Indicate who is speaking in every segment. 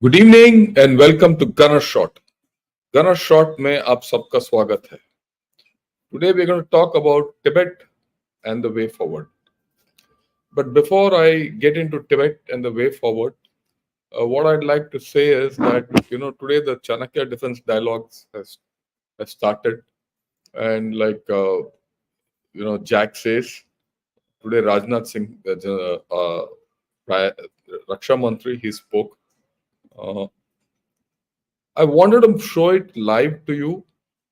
Speaker 1: Good evening and welcome to gunner shot. Gunner shot में आप सबका स्वागत है. Today we're going to talk about Tibet and the way forward. But before I get into Tibet and the way forward, what I'd like to say is that today the Chanakya Defense Dialogues has started, and Jack says today Rajnath Singh, Raksha Mantri, he spoke. I wanted to show it live to you,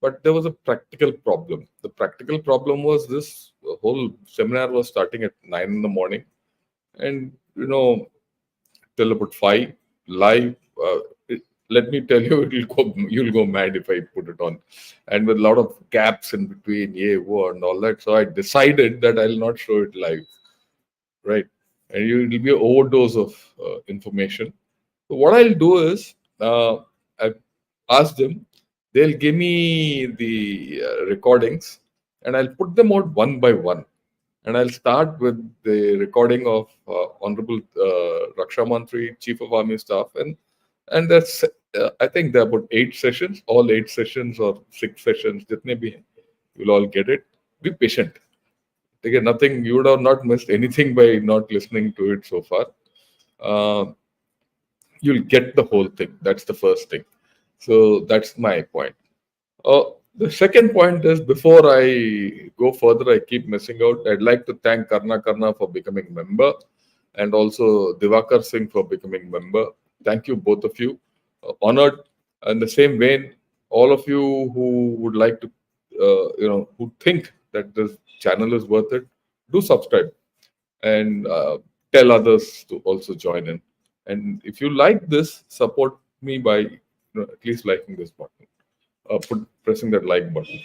Speaker 1: but there was a practical problem. The practical problem was this whole seminar was starting at 9 in the morning, and till about 5 live. Let me tell you, you'll go mad if I put it on, and with a lot of gaps in between, and all that. So I decided that I'll not show it live, right? And it will be an overdose of information. So what I'll do is, I've asked them, they'll give me the recordings, and I'll put them out one by one. And I'll start with the recording of Honorable Raksha Mantri, Chief of Army Staff, and that's I think there are about 8 sessions, all 8 sessions or 6 sessions. Jitne bhi hain, you'll all get it. Be patient. Again, nothing. You would have not missed anything by not listening to it so far. You'll get the whole thing. That's the first thing. So that's my point. The second point is, before I go further, I keep missing out. I'd like to thank Karna for becoming member, and also Divakar Singh for becoming member. Thank you, both of you. Honored. In the same vein, all of you who would like to, who think that this channel is worth it, do subscribe and tell others to also join in. And if you like this, support me by at least liking this button, pressing that like button,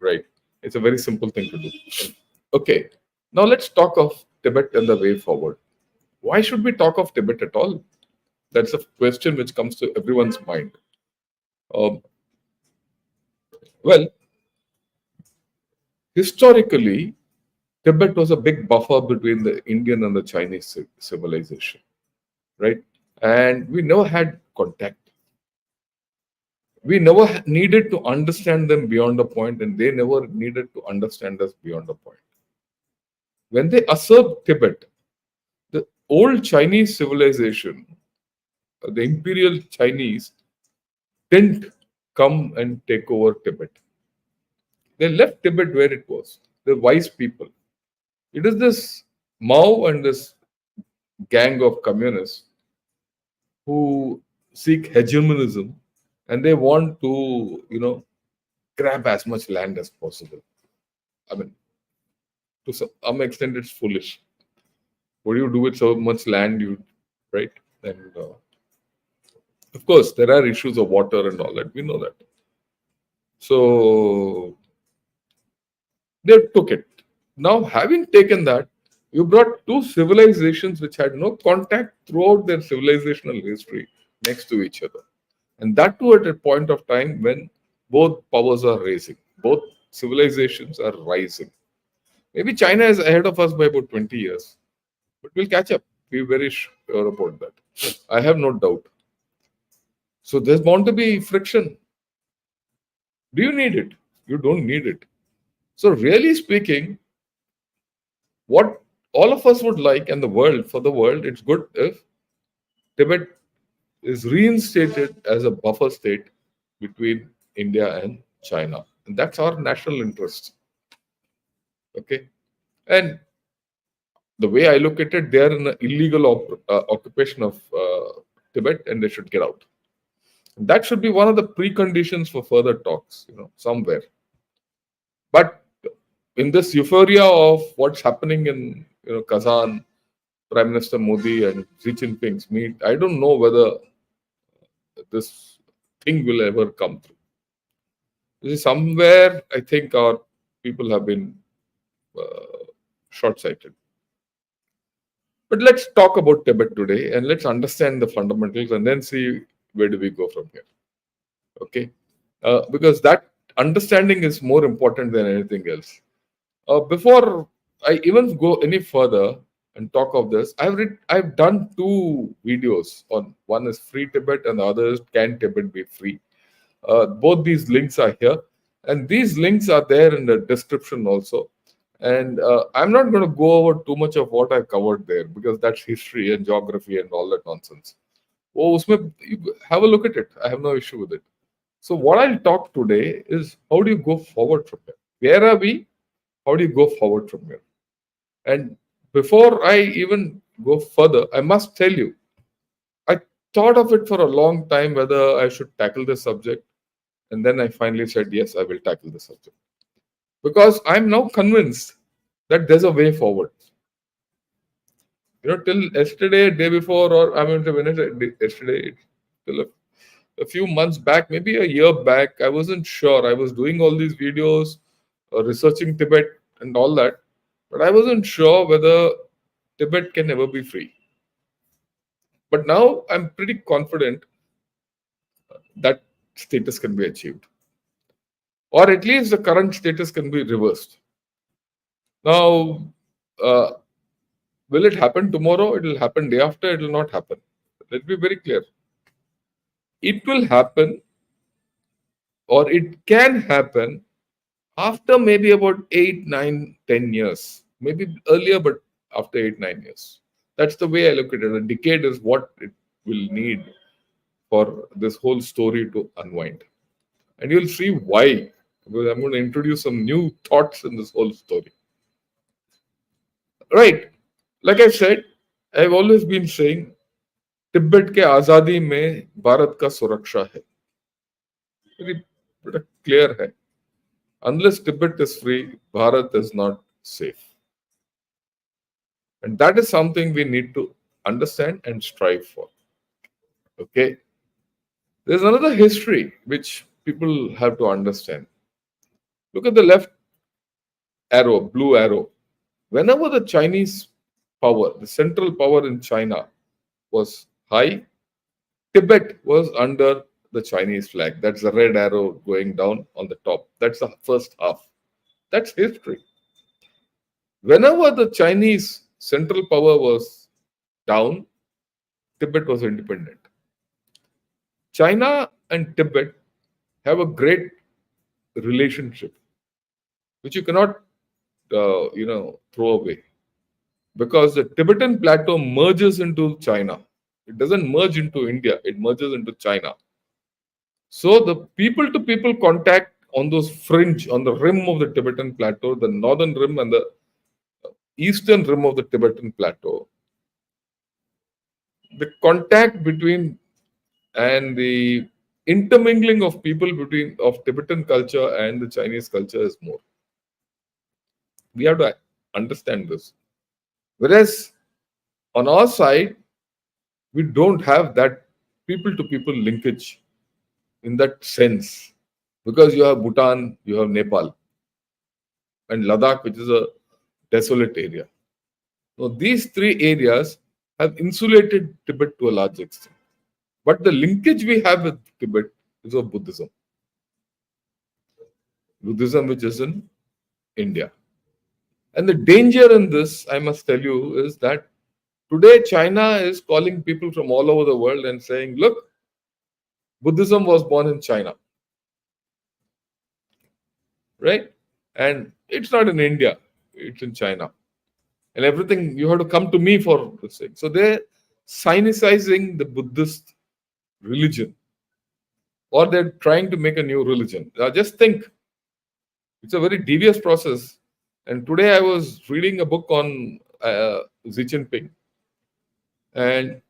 Speaker 1: right? It's a very simple thing to do. Okay, now let's talk of Tibet and the way forward. Why should we talk of Tibet at all? That's a question which comes to everyone's mind. Well, historically, Tibet was a big buffer between the Indian and the Chinese civilization, right? And we never had contact. We never needed to understand them beyond a point, and they never needed to understand us beyond a point. When they usurped Tibet, the old Chinese civilization, the imperial Chinese, didn't come and take over Tibet. They left Tibet where it was. The wise people. It is this Mao and this gang of communists who seek hegemonism, and they want to, grab as much land as possible. I mean, to some extent, it's foolish. What do you do with so much land, right? And of course, there are issues of water and all that. We know that. So they took it. Now, having taken that, you brought two civilizations which had no contact throughout their civilizational history next to each other. And that too at a point of time when both powers are rising, both civilizations are rising. Maybe China is ahead of us by about 20 years, but we'll catch up. We're very sure about that. I have no doubt. So there's bound to be friction. Do you need it? You don't need it. So really speaking, what all of us would like, and for the world, it's good if Tibet is reinstated as a buffer state between India and China. And that's our national interest. Okay. And the way I look at it, they are in an illegal occupation of Tibet, and they should get out. And that should be one of the preconditions for further talks, somewhere. But in this euphoria of what's happening in Kazan, Prime Minister Modi and Xi Jinping's meet, I don't know whether this thing will ever come through. Somewhere, I think our people have been short-sighted. But let's talk about Tibet today, and let's understand the fundamentals, and then see where do we go from here. Okay, because that understanding is more important than anything else. Before I even go any further, and talk of this. I've done two videos on, one is Free Tibet and the other is Can Tibet Be Free. Both these links are here, and these links are there in the description also. And I'm not going to go over too much of what I covered there because that's history and geography and all that nonsense. Oh, you have a look at it. I have no issue with it. So what I'll talk today is how do you go forward from here? Where are we? How do you go forward from here? And before I even go further, I must tell you, I thought of it for a long time whether I should tackle this subject. And then I finally said, yes, I will tackle the subject. Because I'm now convinced that there's a way forward. Till yesterday, day before, or I mean, when yesterday, till a few months back, maybe a year back, I wasn't sure. I was doing all these videos, researching Tibet and all that, but I wasn't sure whether Tibet can ever be free. But now I'm pretty confident that status can be achieved, or at least the current status can be reversed. Now, uh, will it happen tomorrow? It will happen day after. It will not happen. Let's be very clear. It will happen, or it can happen after maybe about 8, 9, 10 years. Maybe earlier, but after 8, 9 years. That's the way I look at it. A decade is what it will need for this whole story to unwind. And you'll see why. Because I'm going to introduce some new thoughts in this whole story. Right. Like I said, I've always been saying, Tibet के आजादी में भारत का सुरक्षा है. Very clear है. Unless Tibet is free, Bharat is not safe. And that is something we need to understand and strive for. Okay. There's another history which people have to understand. Look at the left arrow, blue arrow. Whenever the Chinese power, the central power in China was high, Tibet was under the Chinese flag. That's the red arrow going down on the top. That's the first half. That's history. Whenever the Chinese central power was down, Tibet was independent. China and Tibet have a great relationship, which you cannot, throw away, because the Tibetan plateau merges into China. It doesn't merge into India; it merges into China. So the people-to-people contact on those fringe, on the rim of the Tibetan plateau, the northern rim and the eastern rim of the Tibetan plateau, the contact between and the intermingling of people between of Tibetan culture and the Chinese culture is more. We have to understand this. Whereas on our side, we don't have that people to people linkage in that sense, because you have Bhutan, you have Nepal, and Ladakh, which is a desolate area. So these three areas have insulated Tibet to a large extent. But the linkage we have with Tibet is of Buddhism. Buddhism, which is in India. And the danger in this, I must tell you, is that today China is calling people from all over the world and saying, look, Buddhism was born in China. Right? And it's not in India, it's in China. And everything, you have to come to me for this thing. So they're Sinicizing the Buddhist religion, or they're trying to make a new religion. Now just think, it's a very devious process. And today I was reading a book on Xi Jinping, and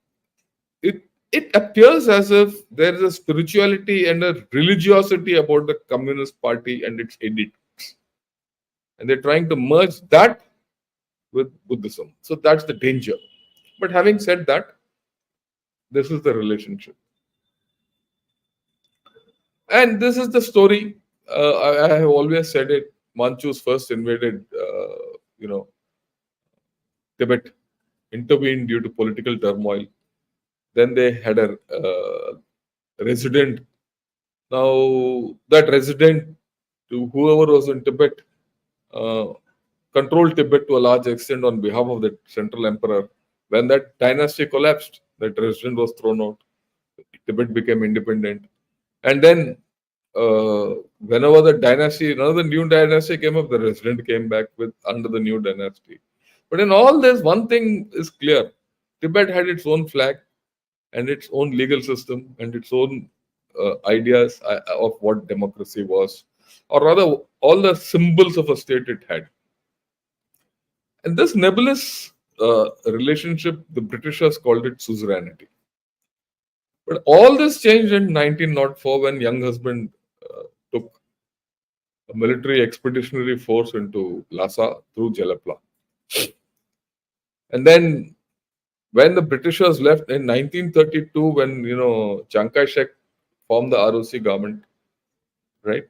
Speaker 1: it appears as if there is a spirituality and a religiosity about the Communist Party and its edicts, and they're trying to merge that with Buddhism. So that's the danger. But having said that, this is the relationship, and this is the story. I have always said it. Manchus first invaded, Tibet, intervened due to political turmoil. Then they had a resident. Now that resident, to whoever was in Tibet, uh, controlled Tibet to a large extent on behalf of the central emperor. When that dynasty collapsed, that resident was thrown out. Tibet became independent. And then, whenever the dynasty, another new dynasty came up, the resident came back with under the new dynasty. But in all this, one thing is clear: Tibet had its own flag and its own legal system and its own ideas of what democracy was, or rather, all the symbols of a state it had. And this nebulous relationship, the Britishers called it suzerainty. But all this changed in 1904 when young husband took a military expeditionary force into Lhasa through Jalapla. And then when the Britishers left in 1932, when Chiang Kai-shek formed the ROC government, right?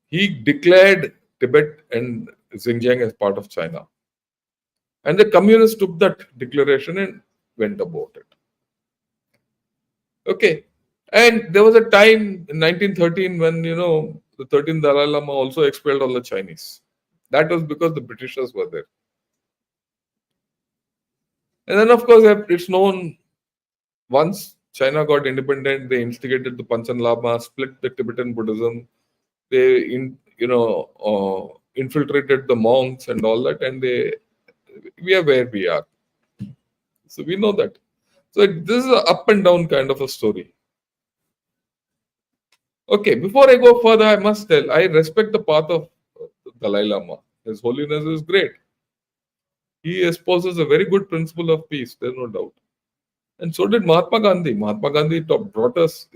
Speaker 1: He declared Tibet and Xinjiang as part of China. And the communists took that declaration and went about it. Okay. And there was a time in 1913 when, the 13th Dalai Lama also expelled all the Chinese. That was because the Britishers were there. And then, of course, it's known once China got independent, they instigated the Panchen Lama, split the Tibetan Buddhism. They, infiltrated the monks and all that, and we are where we are. So we know that. So this is an up and down kind of a story. Okay, before I go further, I must tell, I respect the path of Dalai Lama. His Holiness is great. He espouses a very good principle of peace, there's no doubt. And so did Mahatma Gandhi. Mahatma Gandhi brought us,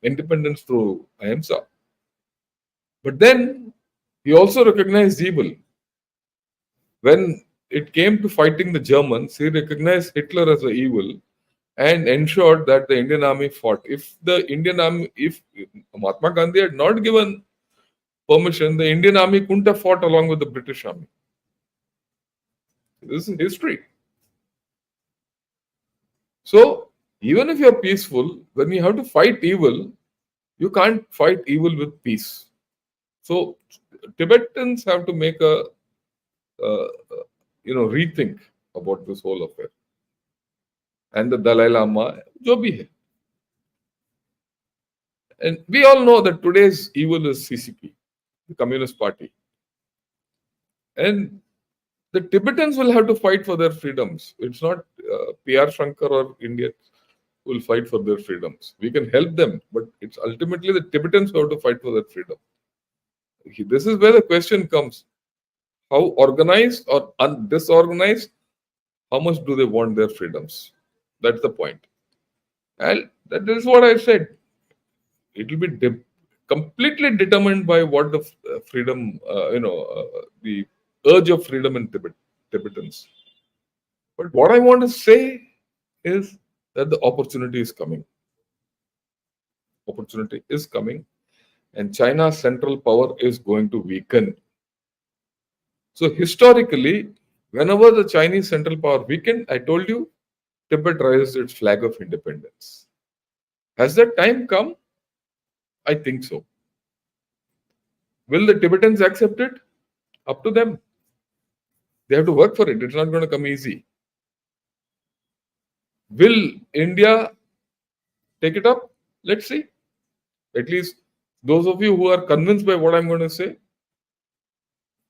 Speaker 1: independence through ahimsa. But then he also recognized evil. When it came to fighting the Germans, he recognized Hitler as an evil and ensured that the Indian army fought. If Mahatma Gandhi had not given permission, the Indian army couldn't have fought along with the British army. This is history. So, even if you're peaceful, when you have to fight evil, you can't fight evil with peace. So, Tibetans have to make a rethink about this whole affair. And the Dalai Lama, jo bhi hai. And we all know that today's evil is CCP, the Communist Party. And the Tibetans will have to fight for their freedoms. It's not PR Shankar or India who will fight for their freedoms. We can help them, but it's ultimately the Tibetans who have to fight for their freedom. This is where the question comes. How organized or disorganized, how much do they want their freedoms? That's the point. And that is what I said. It will be completely determined by what the freedom, the urge of freedom in Tibetans. But what I want to say is that the opportunity is coming. Opportunity is coming, and China's central power is going to weaken. So historically, whenever the Chinese central power weakened, I told you, Tibet raised its flag of independence. Has that time come? I think so. Will the Tibetans accept it? Up to them. They have to work for it. It's not going to come easy. Will India take it up? Let's see. At least those of you who are convinced by what I'm going to say,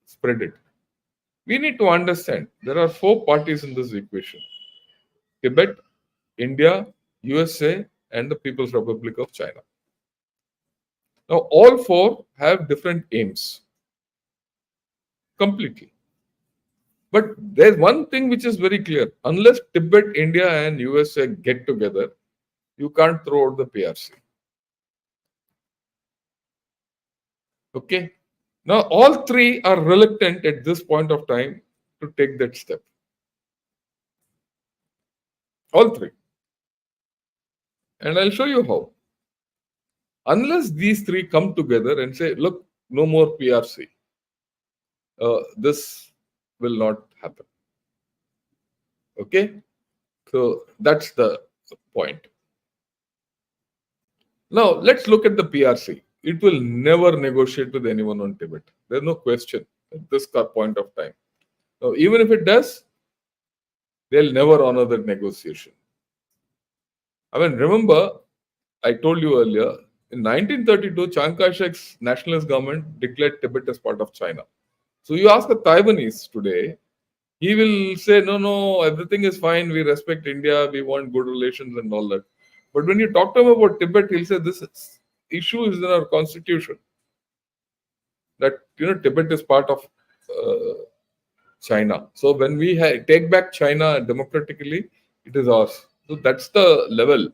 Speaker 1: spread it. We need to understand there are 4 parties in this equation: Tibet, India, USA, and the People's Republic of China. Now, all 4 have different aims. Completely. But there's one thing which is very clear. Unless Tibet, India, and USA get together, you can't throw out the PRC. Okay? Now, all 3 are reluctant at this point of time to take that step. All 3. And I'll show you how. Unless these 3 come together and say, look, no more PRC, this will not happen. Okay? So that's the point. Now, let's look at the PRC. It will never negotiate with anyone on Tibet. There's no question. at this point of time. Now, even if it does, they'll never honor that negotiation. I mean, remember, I told you earlier, in 1932, Chiang Kai-shek's nationalist government declared Tibet as part of China. So you ask a Taiwanese today, he will say, no, no, everything is fine. We respect India. We want good relations and all that. But when you talk to him about Tibet, he'll say issue is in our constitution that Tibet is part of China. So when we take back China democratically, it is ours. So that's the level.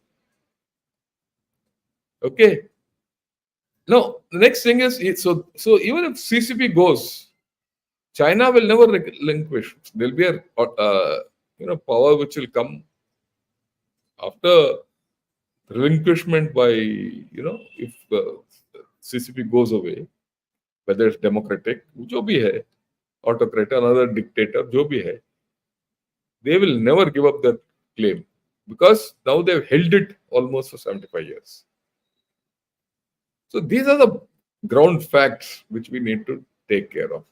Speaker 1: Okay. Now the next thing is so even if CCP goes, China will never relinquish. There'll be a power which will come after relinquishment by if CCP goes away, whether it's democratic, जो भी है, autocrat, another dictator, जो भी है, they will never give up that claim because now they've held it almost for 75 years. So these are the ground facts which we need to take care of.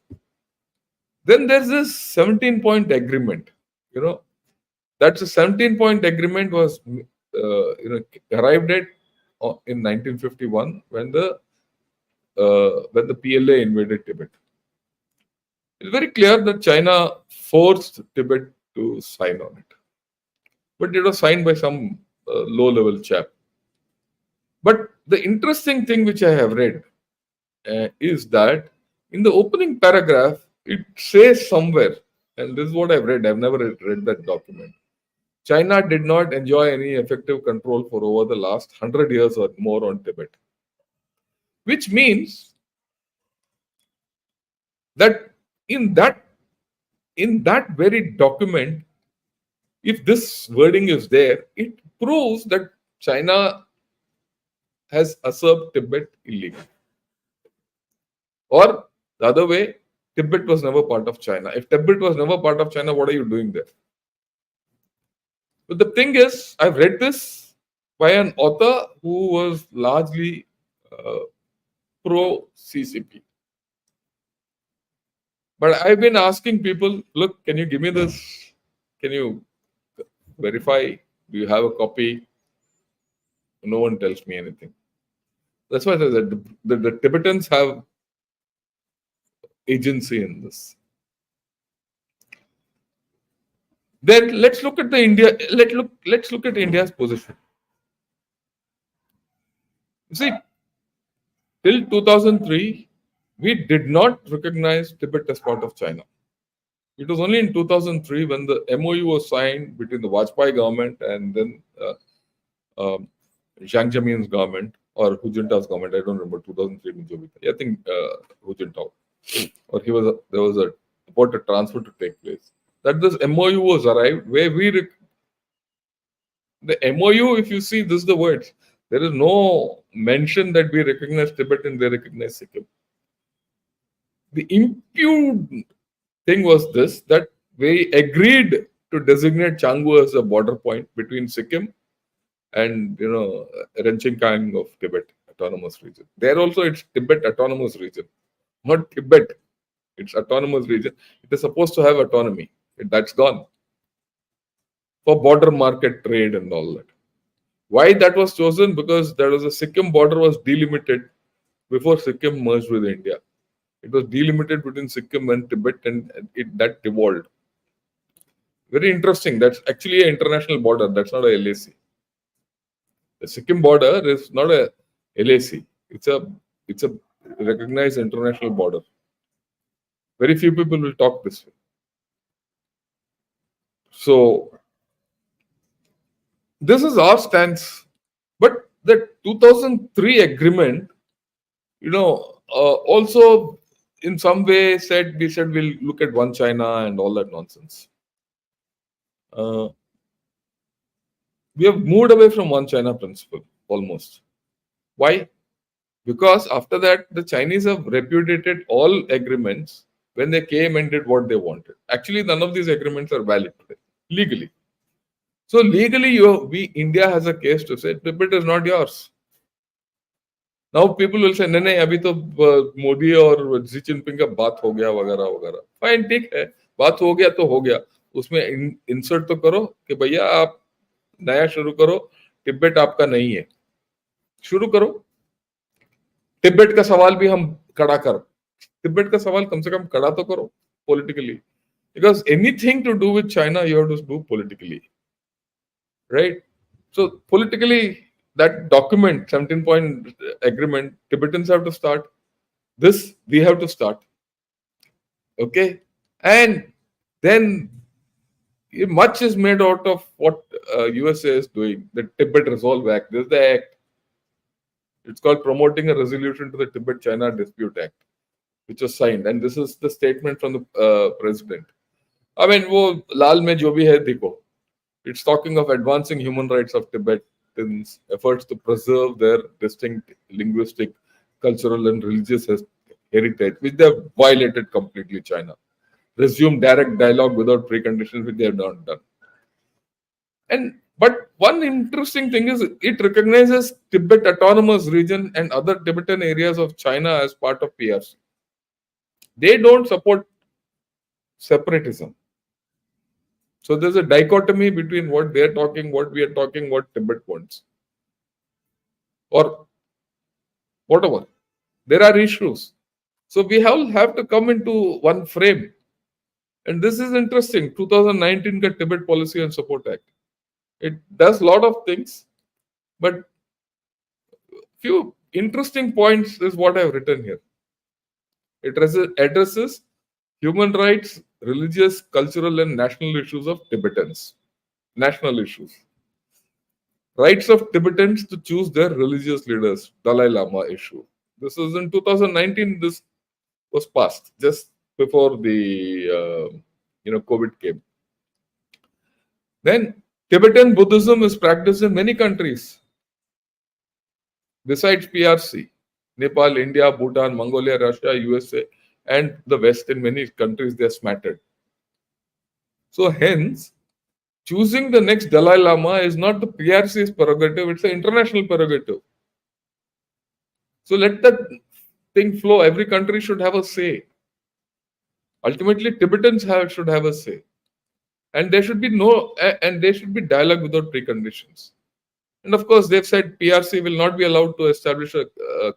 Speaker 1: Then there's this 17-point agreement. That's a 17-point agreement was arrived at in 1951 when the PLA invaded Tibet. It's very clear that China forced Tibet to sign on it, but it was signed by some low-level chap. But the interesting thing which I have read is that in the opening paragraph, it says somewhere, and this is what I've read, I've never read that document. China did not enjoy any effective control for over the last 100 years or more on Tibet. Which means that in that very document, if this wording is there, it proves that China has usurped Tibet illegally. Or the other way, Tibet was never part of China. If Tibet was never part of China, what are you doing there? But the thing is, I've read this by an author who was largely pro CCP. But I've been asking people, look, can you give me this? Can you verify? Do you have a copy? No one tells me anything. That's why I said the Tibetans have agency in this. Then let's look at let's look at India's position. You see, till 2003, we did not recognize Tibet as part of China. It was only in 2003 when the MOU was signed between the Vajpayee government and then Jiang Zemin's government or Hu Jintao's government. I don't remember 2003. I think Hu Jintao, or there was a about a transfer to take place. That this MOU was arrived where the MOU, if you see, this is the words. There is no mention that we recognize Tibet and they recognize Sikkim. The impugned thing was this, that we agreed to designate Canggu as a border point between Sikkim and Renchingkang of Tibet Autonomous Region. There also it's Tibet Autonomous Region, not Tibet. It's autonomous region. It is supposed to have autonomy. That's gone for border market trade and all that. Why that was chosen? Because there was a Sikkim border was delimited before Sikkim merged with India. It was delimited between Sikkim and Tibet, and that devolved. Very interesting. That's actually an international border. That's not a LAC. The Sikkim border is not a LAC. It's a recognized international border. Very few people will talk this way. So this is our stance. But the 2003 agreement, also in some way we said we'll look at one China and all that nonsense. We have moved away from one China principle almost. Why? Because after that, the Chinese have repudiated all agreements when they came and did what they wanted. Actually, none of these agreements are valid today, legally. So legally, India has a case to say Tibet is not yours. Now people will say, नहीं नहीं अभी तो मोदी और Xi Jinping का बात हो गया वगैरह वगैरह. फाइन, ठीक है, बात हो गया तो हो गया. उसमें इंसर्ट तो करो कि भैया आप नया शुरू करो, तिब्बत आपका नहीं है, शुरू करो. तिब्बत का सवाल भी हम खड़ा करो, तिब्बत का सवाल कम से कम खड़ा तो करो politically, because anything to do with China you have to do politically, right? So politically, that document, 17-point agreement, Tibetans have to start. This we have to start. Okay. And then much is made out of what USA is doing, the Tibet Resolve Act. This is the act. It's called Promoting a Resolution to the Tibet-China Dispute Act, which was signed. And this is the statement from the president. I mean, वो लाल में जो भी है देखो, it's talking of advancing human rights of Tibetans, efforts to preserve their distinct linguistic, cultural, and religious heritage, which they have violated completely, China. Resume direct dialogue without preconditions, which they have not done. And but one interesting thing is it recognizes Tibet Autonomous Region and other Tibetan areas of China as part of PRC. They don't support separatism. So there's a dichotomy between what they're talking, what we are talking, what Tibet wants. Or whatever. There are issues. So we all have to come into one frame. And this is interesting. 2019 ka Tibet Policy and Support Act. It does a lot of things, but few interesting points is what I've written here. It addresses human rights, religious, cultural, and national issues of Tibetans. National issues. Rights of Tibetans to choose their religious leaders, Dalai Lama issue. This was in 2019. This was passed just before the COVID came. Then Tibetan Buddhism is practiced in many countries besides PRC: Nepal, India, Bhutan, Mongolia, Russia, USA, and the West. In many countries, they are smattered. So hence, choosing the next Dalai Lama is not the PRC's prerogative, it's an international prerogative. So let that thing flow. Every country should have a say. Ultimately, Tibetans should have a say. And there should be dialogue without preconditions. And of course, they've said PRC will not be allowed to establish a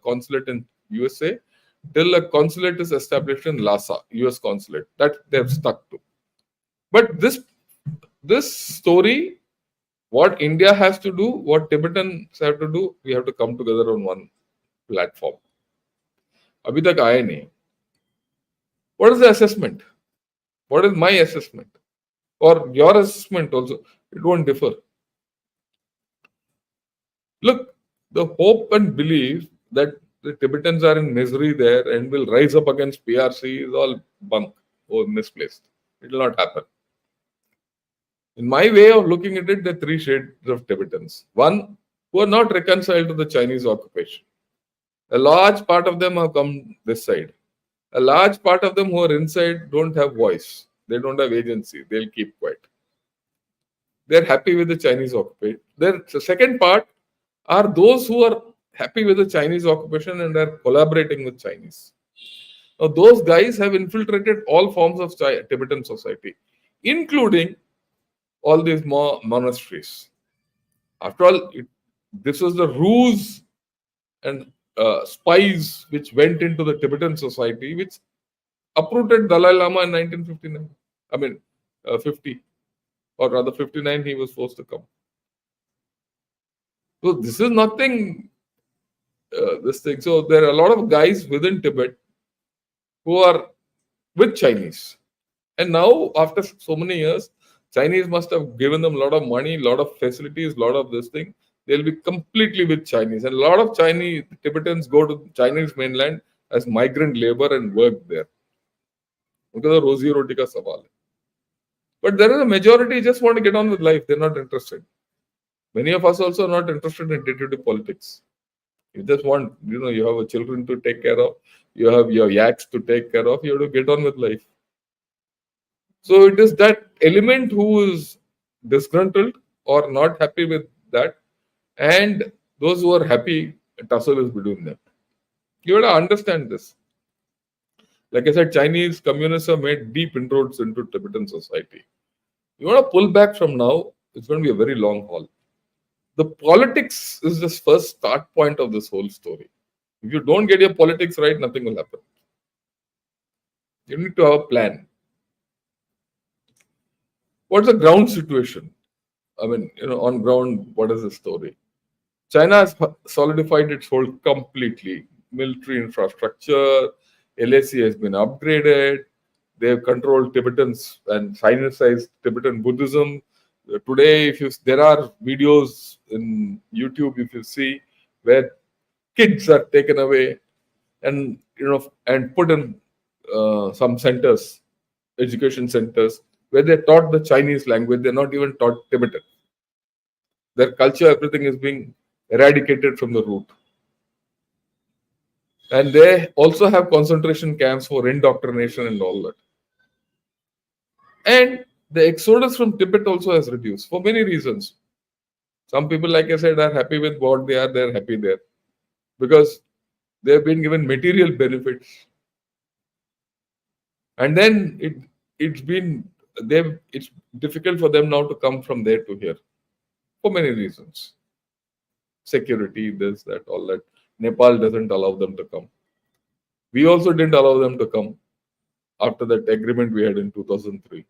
Speaker 1: consulate in USA till a consulate is established in Lhasa, US consulate. That they've stuck to. But this story, what India has to do, what Tibetans have to do, we have to come together on one platform. Abhi tak aaye nahi. What is the assessment? What is my assessment? Or your assessment also? It won't differ. Look, the hope and belief that the Tibetans are in misery there and will rise up against PRC is all bunk or misplaced. It will not happen. In my way of looking at it, there are three shades of Tibetans. One, who are not reconciled to the Chinese occupation. A large part of them have come this side. A large part of them who are inside don't have voice. They don't have agency. They'll keep quiet. They're happy with the Chinese occupation. The second part are those who are happy with the Chinese occupation and are collaborating with Chinese. Now, those guys have infiltrated all forms of Tibetan society, including all these monasteries. After all, this was the ruse and spies which went into the Tibetan society, which uprooted Dalai Lama in 1959. I mean, 50, or rather 59, he was forced to come. So this is nothing, this thing. So there are a lot of guys within Tibet who are with Chinese. And now, after so many years, Chinese must have given them a lot of money, a lot of facilities, a lot of this thing. They'll be completely with Chinese. And a lot of Chinese Tibetans go to Chinese mainland as migrant labor and work there. Because of Rozi Roti ka sawal hai. But there is a majority who just want to get on with life. They're not interested. Many of us also are not interested in day-to-day politics. You just want, you have children to take care of, you have your yaks to take care of, you have to get on with life. So it is that element who is disgruntled or not happy with that, and those who are happy, a tussle is between them. You have to understand this. Like I said, Chinese communists have made deep inroads into Tibetan society. You want to pull back from now, it's going to be a very long haul. The politics is the first start point of this whole story. If you don't get your politics right, nothing will happen. You need to have a plan. What's the ground situation? I mean, on ground, what is the story? China has solidified its hold completely. Military infrastructure, LAC has been upgraded. They have controlled Tibetans and Sinicized Tibetan Buddhism. Today, if you there are videos in YouTube, if you see, where kids are taken away and and put in some centers, education centers, where they're taught the Chinese language. They're not even taught Tibetan. Their culture, everything is being eradicated from the root. And they also have concentration camps for indoctrination and all that. And the exodus from Tibet also has reduced for many reasons. Some people, like I said, are happy with what they are. They're happy there because they've been given material benefits. And then it's difficult for them now to come from there to here for many reasons. Security, this, that, all that. Nepal doesn't allow them to come. We also didn't allow them to come after that agreement we had in 2003.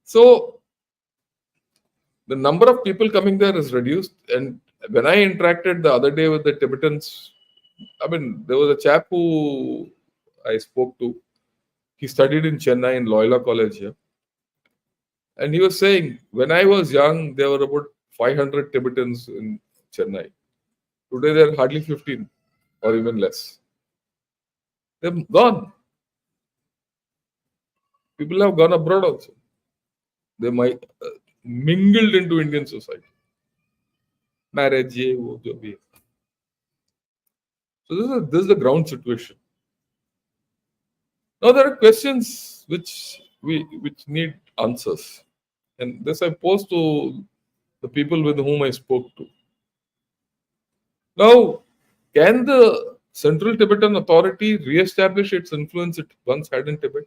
Speaker 1: So the number of people coming there is reduced. And when I interacted the other day with the Tibetans, I mean, there was a chap who I spoke to. He studied in Chennai in Loyola College here. And he was saying, when I was young, there were about 500 Tibetans in Chennai. Today, there are hardly 15 or even less. They're gone. People have gone abroad also. They might mingled into Indian society. Marriage, ye, wo, jo bhi. So this is the ground situation. Now there are questions which need answers, and this I posed to the people with whom I spoke to. Now, can the Central Tibetan Authority re-establish its influence it once had in Tibet?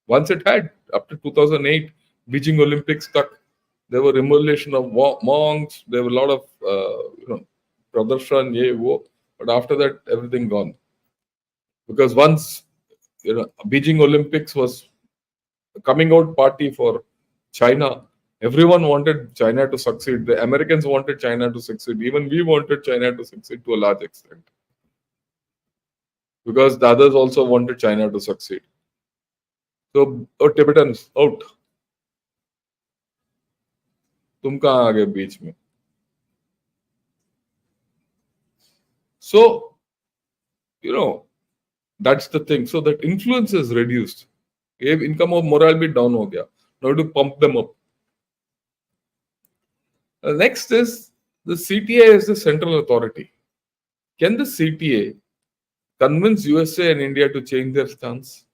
Speaker 1: Once it had, up to 2008, Beijing Olympics stuck. There were immolation of monks. There were a lot of pradarshan, ye, wo. But after that, everything gone. Because once Beijing Olympics was a coming out party for China, everyone wanted China to succeed. The Americans wanted China to succeed. Even we wanted China to succeed to a large extent. Because the others also wanted China to succeed. So, Tibetans, out. तुम कहाँ आ गए बीच में? So, that's the thing. So that influence is reduced. Income of morale be down ho gaya. Now to pump them up. Next is the CTA is the central authority. Can the CTA convince USA and India to change their stance?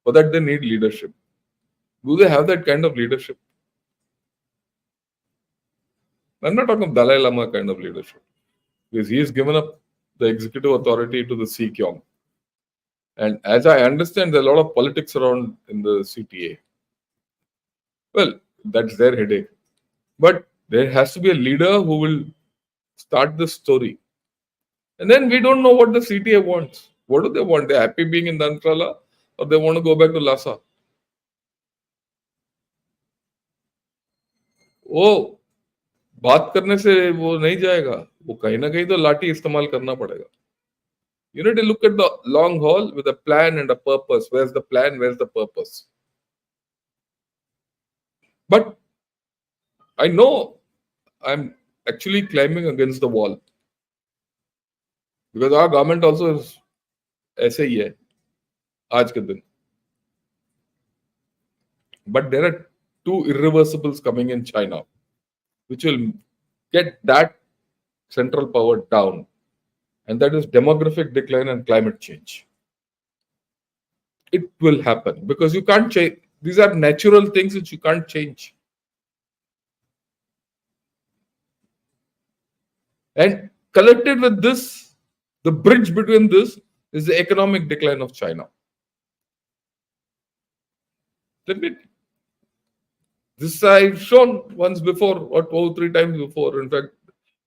Speaker 1: For that they need leadership. Do they have that kind of leadership? I'm not talking of Dalai Lama kind of leadership. Because he has given up the executive authority to the CKyong. And as I understand, there are a lot of politics around in the CTA. Well, that's their headache. But there has to be a leader who will start the story. And then we don't know what the CTA wants. What do they want? They're happy being in Dharamshala or they want to go back to Lhasa? वो बात करने से वो नहीं जाएगा, वो कहीं ना कहीं तो लाठी इस्तेमाल करना पड़ेगा. You need to look at the long haul with a plan and a purpose. Where's the plan? Where's the purpose? But I know I'm actually climbing against the wall. Because our government also is ऐसे ही है आज के दिन. But there are two irreversibles coming in China, which will get that central power down. And that is demographic decline and climate change. It will happen because you can't change. These are natural things which you can't change. And Connected with this, the bridge between this is the economic decline of China. Let me, this I've shown once before or 2 or 3 times before. In fact,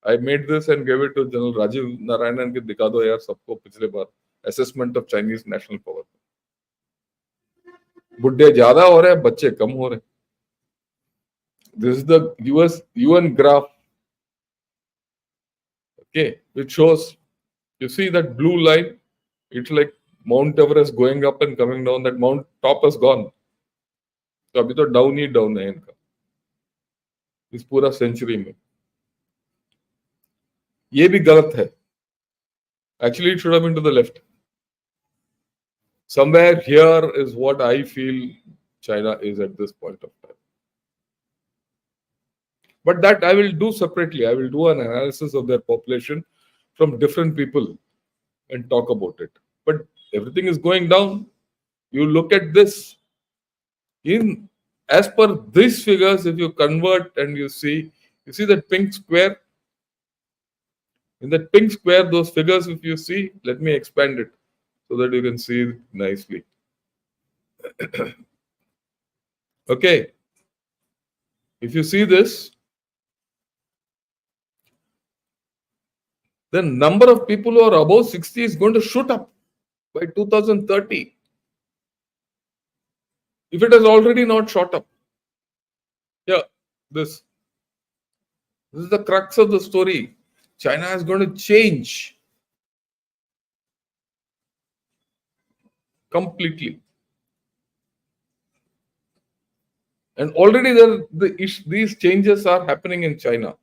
Speaker 1: I made this and gave it to General Rajiv Narayanan ke dikha do yaar sabko पिछले बार assessment of Chinese national power. बुड्ढे ज्यादा हो रहे हैं, बच्चे कम हो रहे हैं. This is the UN graph, okay, which shows, you see that blue line, it's like Mount Everest going up and coming down. That mount top has gone. तो अभी तो डाउन ही डाउन है इनका इस पूरा सेंचुरी में. ये भी गलत है. Actually, it should have been to the left. Somewhere here is what I feel China is at this point of time. But that I will do separately. I will do an analysis of their population from different people and talk about it. But everything is going down. You look at this. As per these figures, if you convert and you see that pink square. In that pink square, those figures, if you see, let me expand it so that you can see it nicely. Okay. If you see this, the number of people who are above 60 is going to shoot up by 2030. If it has already not shot up. Yeah, this is the crux of the story. China is going to change completely. And already these changes are happening in China.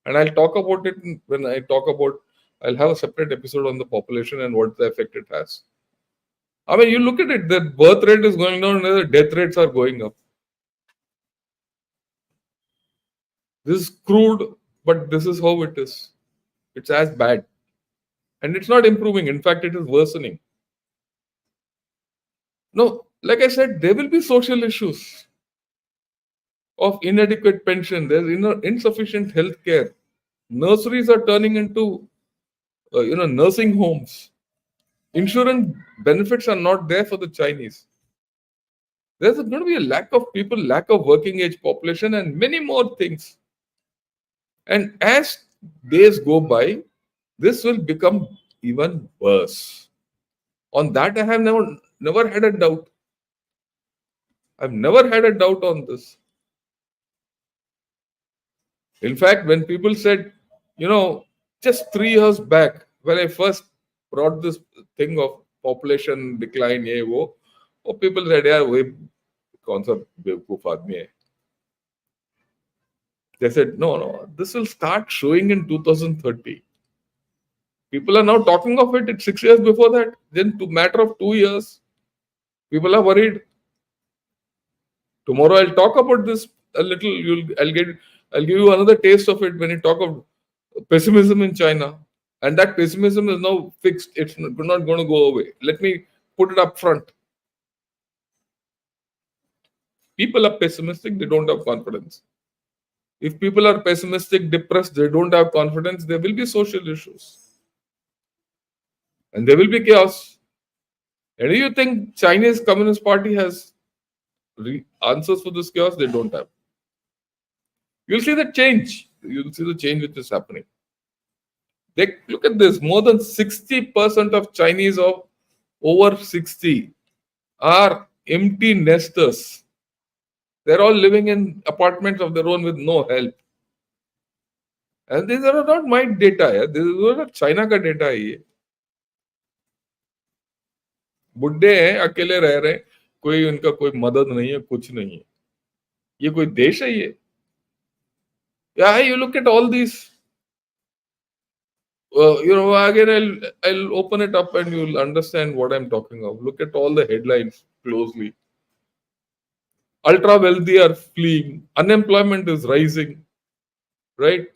Speaker 1: And I'll talk about it when I talk about, I'll have a separate episode on the population and what the effect it has. I mean, you look at it, the birth rate is going down and the death rates are going up. This is crude, but this is how it is. It's as bad. And it's not improving. In fact, it is worsening. No, like I said, there will be social issues of inadequate pension. There's insufficient health care. Nurseries are turning into, nursing homes. Insurance benefits are not there for the Chinese. There's going to be a lack of people, lack of working age population, and many more things. And as days go by, this will become even worse. On that, I have never had a doubt. I've never had a doubt on this. In fact, when people said, just 3 years back, when I first brought this thing of population decline, people said, yeah, they said, no, this will start showing in 2030. People are now talking of it. It's 6 years before that. Then, to matter of 2 years, people are worried. Tomorrow, I'll talk about this a little. I'll give you another taste of it when you talk of pessimism in China. And that pessimism is now fixed. It's not going to go away. Let me put it up front. People are pessimistic. They don't have confidence. If people are pessimistic, depressed, they don't have confidence, there will be social issues. And there will be chaos. And do you think Chinese Communist Party has answers for this chaos? They don't have. You'll see the change. You'll see the change which is happening. Look at this. More than 60% of Chinese of over 60 are empty nesters. They're all living in apartments of their own with no help. And these are not my data. This is not China का data है. बुड्ढे हैं, अकेले रह रहे हैं, कोई उनका कोई मदद नहीं है, कुछ नहीं है. ये कोई देश है ये? Yeah, you look at all these. Again, I'll open it up and you'll understand what I'm talking of. Look at all the headlines closely. Ultra wealthy are fleeing. Unemployment is rising. Right?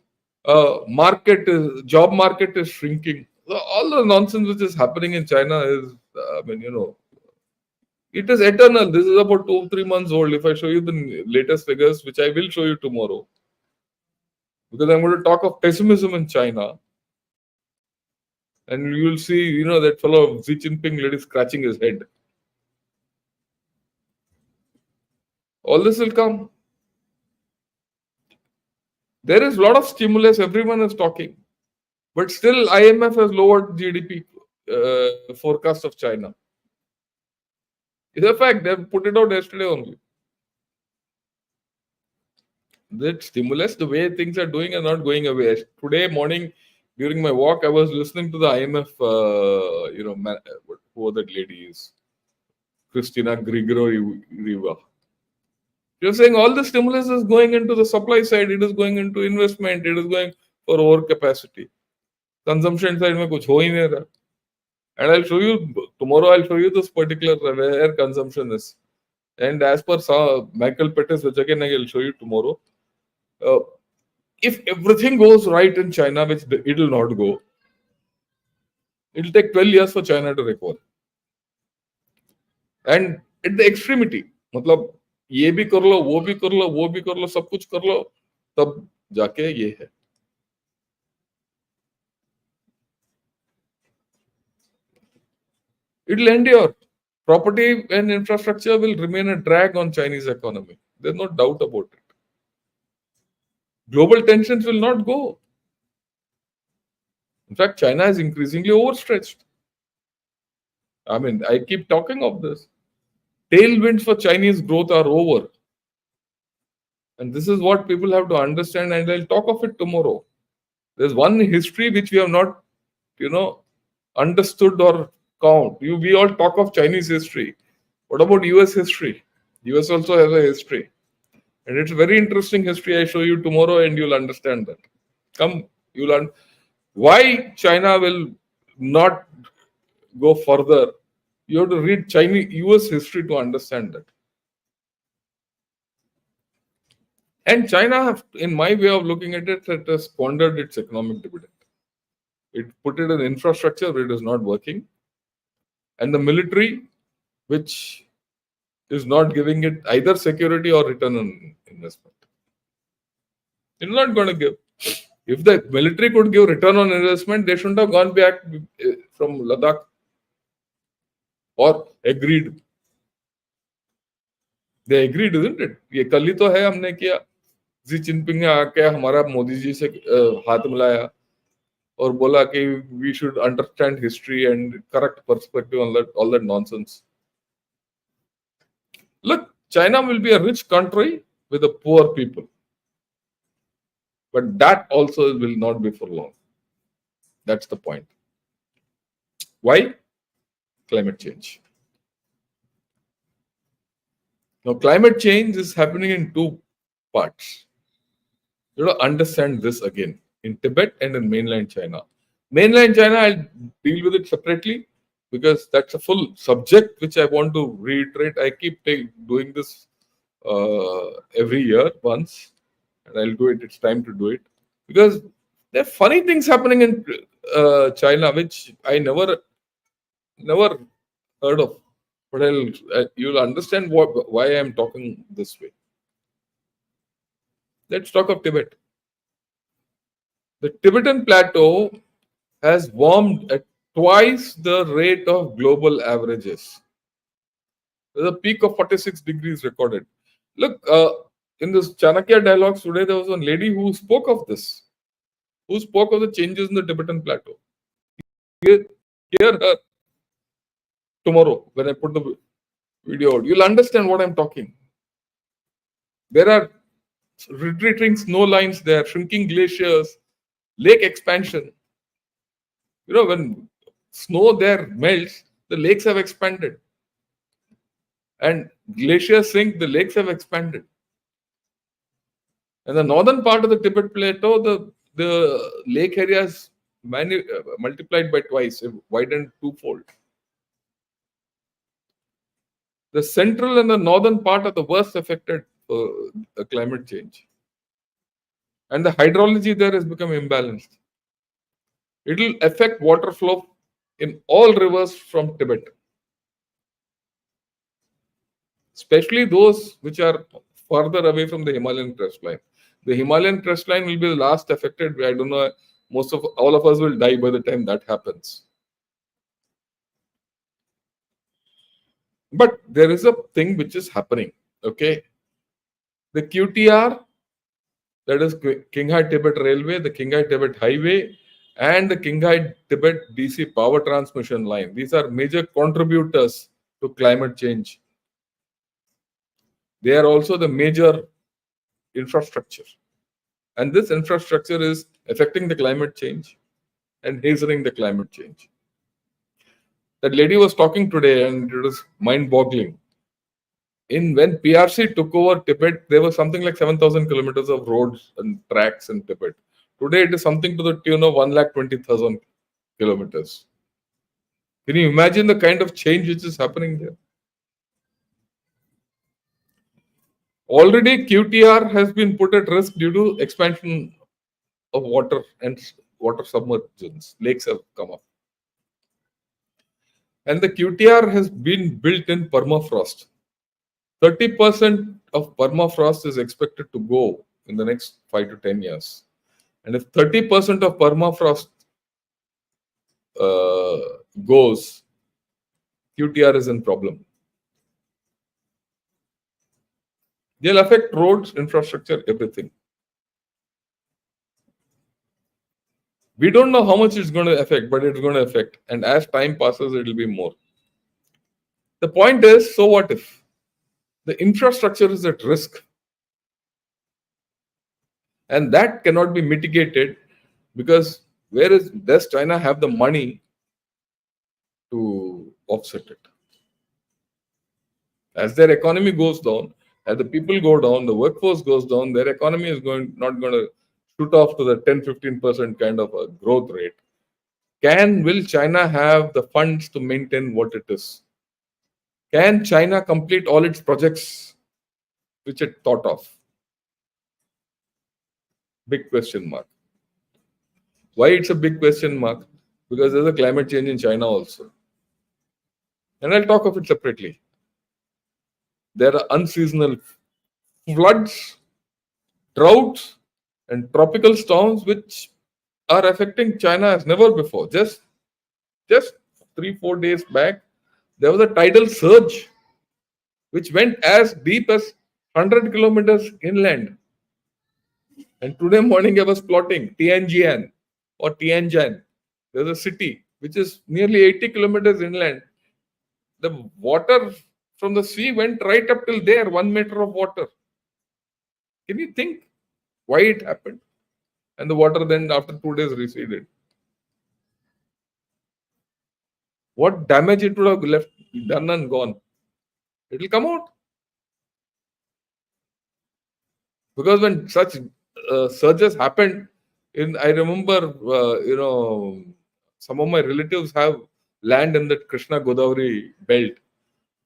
Speaker 1: Job market is shrinking. All the nonsense which is happening in China is, it is eternal. This is about 2 or 3 months old. If I show you the latest figures, which I will show you tomorrow, because I'm going to talk of pessimism in China. And you will see, that fellow Xi Jinping lady scratching his head. All this will come. There is a lot of stimulus. Everyone is talking. But still, IMF has lowered GDP forecast of China. It's a fact. They put it out yesterday only. That stimulus, the way things are doing, are not going away. Today morning, during my walk, I was listening to the IMF. Who that lady is? Christina Grigorieva. She was saying all the stimulus is going into the supply side. It is going into investment. It is going for overcapacity. Consumption side में कुछ हो ही नहीं रहा. And I'll show you tomorrow. I'll show you this particular where consumption is. And as per Michael Pettis, which again I will show you tomorrow, if everything goes right in China, which it will not go, it will take 12 years for China to recover. And at the extremity, मतलब ये भी कर लो, वो भी कर लो, वो भी कर लो, सब कुछ कर लो, तब जाके ये है. It will endure. Property and infrastructure will remain a drag on Chinese economy. There's no doubt about it. Global tensions will not go. In fact, China is increasingly overstretched. I mean, I keep talking of this. Tailwinds for Chinese growth are over. And this is what people have to understand, and I'll talk of it tomorrow. There's one history which we have not, understood or count. We all talk of Chinese history. What about US history? US also has a history. And it's a very interesting history. I show you tomorrow and you'll understand that. Come, you'll learn why China will not go further. You have to read Chinese US history to understand that. And China, in my way of looking at it, it has squandered its economic dividend. It put it in infrastructure where it is not working. And the military, which is not giving it either security or return on investment. It's not going to give. If the military could give return on investment, they shouldn't have gone back from Ladakh or agreed. They agreed, isn't it? ये कल ही तो है हमने किया. Xi Jinping ने आके हमारा मोदी जी से हाथ मिलाया और बोला कि we should understand history and correct perspective on that, all that nonsense. Look, China will be a rich country with a poor people. But that also will not be for long. That's the point. Why? Climate change. Now, climate change is happening in two parts. You have to understand this again. In Tibet and in mainland China. Mainland China, I'll deal with it separately because that's a full subject which I want to reiterate. I keep doing this every year once, and I'll do it. It's time to do it because there are funny things happening in China which I never heard of. But you'll understand why I am talking this way. Let's talk of Tibet. The Tibetan plateau has warmed at twice the rate of global averages. There's a peak of 46 degrees recorded. Look, in this Chanakya dialogues today, there was one lady who spoke of this, who spoke of the changes in the Tibetan plateau. Hear her tomorrow when I put the video out. You'll understand what I'm talking. There are retreating snow lines there, shrinking glaciers, lake expansion. When snow there melts, the lakes have expanded. And glaciers sink, the lakes have expanded. And the northern part of the Tibet plateau, the lake area is multiplied by twice, widened twofold. The central and the northern part are the worst affected climate change. And the hydrology there has become imbalanced. It will affect water flow in all rivers from Tibet, especially those which are further away from the Himalayan crest line. The Himalayan crest line will be the last affected. I don't know Most of all of us will die by the time that happens. But there is a thing which is happening. Okay, the QTR, that is Qinghai Tibet Railway, the Qinghai Tibet Highway, and the Qinghai Tibet DC power transmission line. These are major contributors to climate change. They are also the major infrastructure. And this infrastructure is affecting the climate change and hastening the climate change. That lady was talking today and it was mind boggling. In when PRC took over Tibet, there was something like 7,000 kilometers of roads and tracks in Tibet. Today it is something to the tune of 1,20,000 kilometers. Can you imagine the kind of change which is happening there? Already QTR has been put at risk due to expansion of water and water submergence. Lakes have come up. And the QTR has been built in permafrost. 30% of permafrost is expected to go in the next 5 to 10 years. And if 30% of permafrost goes, QTR is in problem. They'll affect roads, infrastructure, everything. We don't know how much it's going to affect, but it's going to affect. And as time passes, it will be more. The point is, so what if? The infrastructure is at risk. And that cannot be mitigated because does China have the money to offset it? As their economy goes down, as the people go down, the workforce goes down, their economy is not going to shoot off to the 10-15% kind of a growth rate. Will China have the funds to maintain what it is? Can China complete all its projects which it thought of? Big question mark. Why it's a big question mark? Because there's a climate change in China also. And I'll talk of it separately. There are unseasonal floods, droughts, and tropical storms which are affecting China as never before. Just 3-4 days back, there was a tidal surge which went as deep as 100 kilometers inland. And today morning I was plotting Tianjin or Tianjin. There's a city which is nearly 80 kilometers inland. The water from the sea went right up till there, 1 meter of water. Can you think why it happened? And the water then after 2 days receded. What damage it would have left done and gone? It will come out. Because when such surges happened, I remember, some of my relatives have land in the Krishna Godavari belt.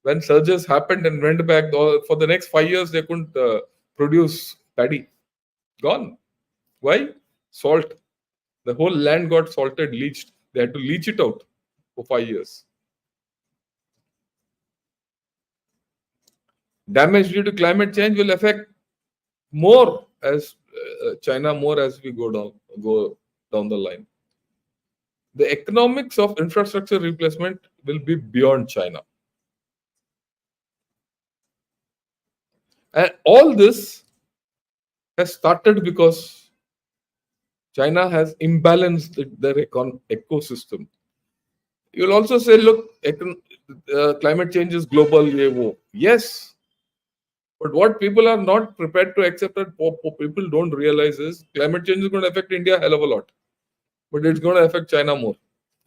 Speaker 1: When surges happened and went back, for the next 5 years, they couldn't produce paddy. Gone. Why? Salt. The whole land got salted, leached. They had to leach it out for 5 years. Damage due to climate change will affect more as China more as we go down the line. The economics of infrastructure replacement will be beyond China. And all this has started because China has imbalanced their ecosystem. You'll also say, look, climate change is global. Yes. But what people are not prepared to accept, that people don't realize, is climate change is going to affect India a hell of a lot. But it's going to affect China more.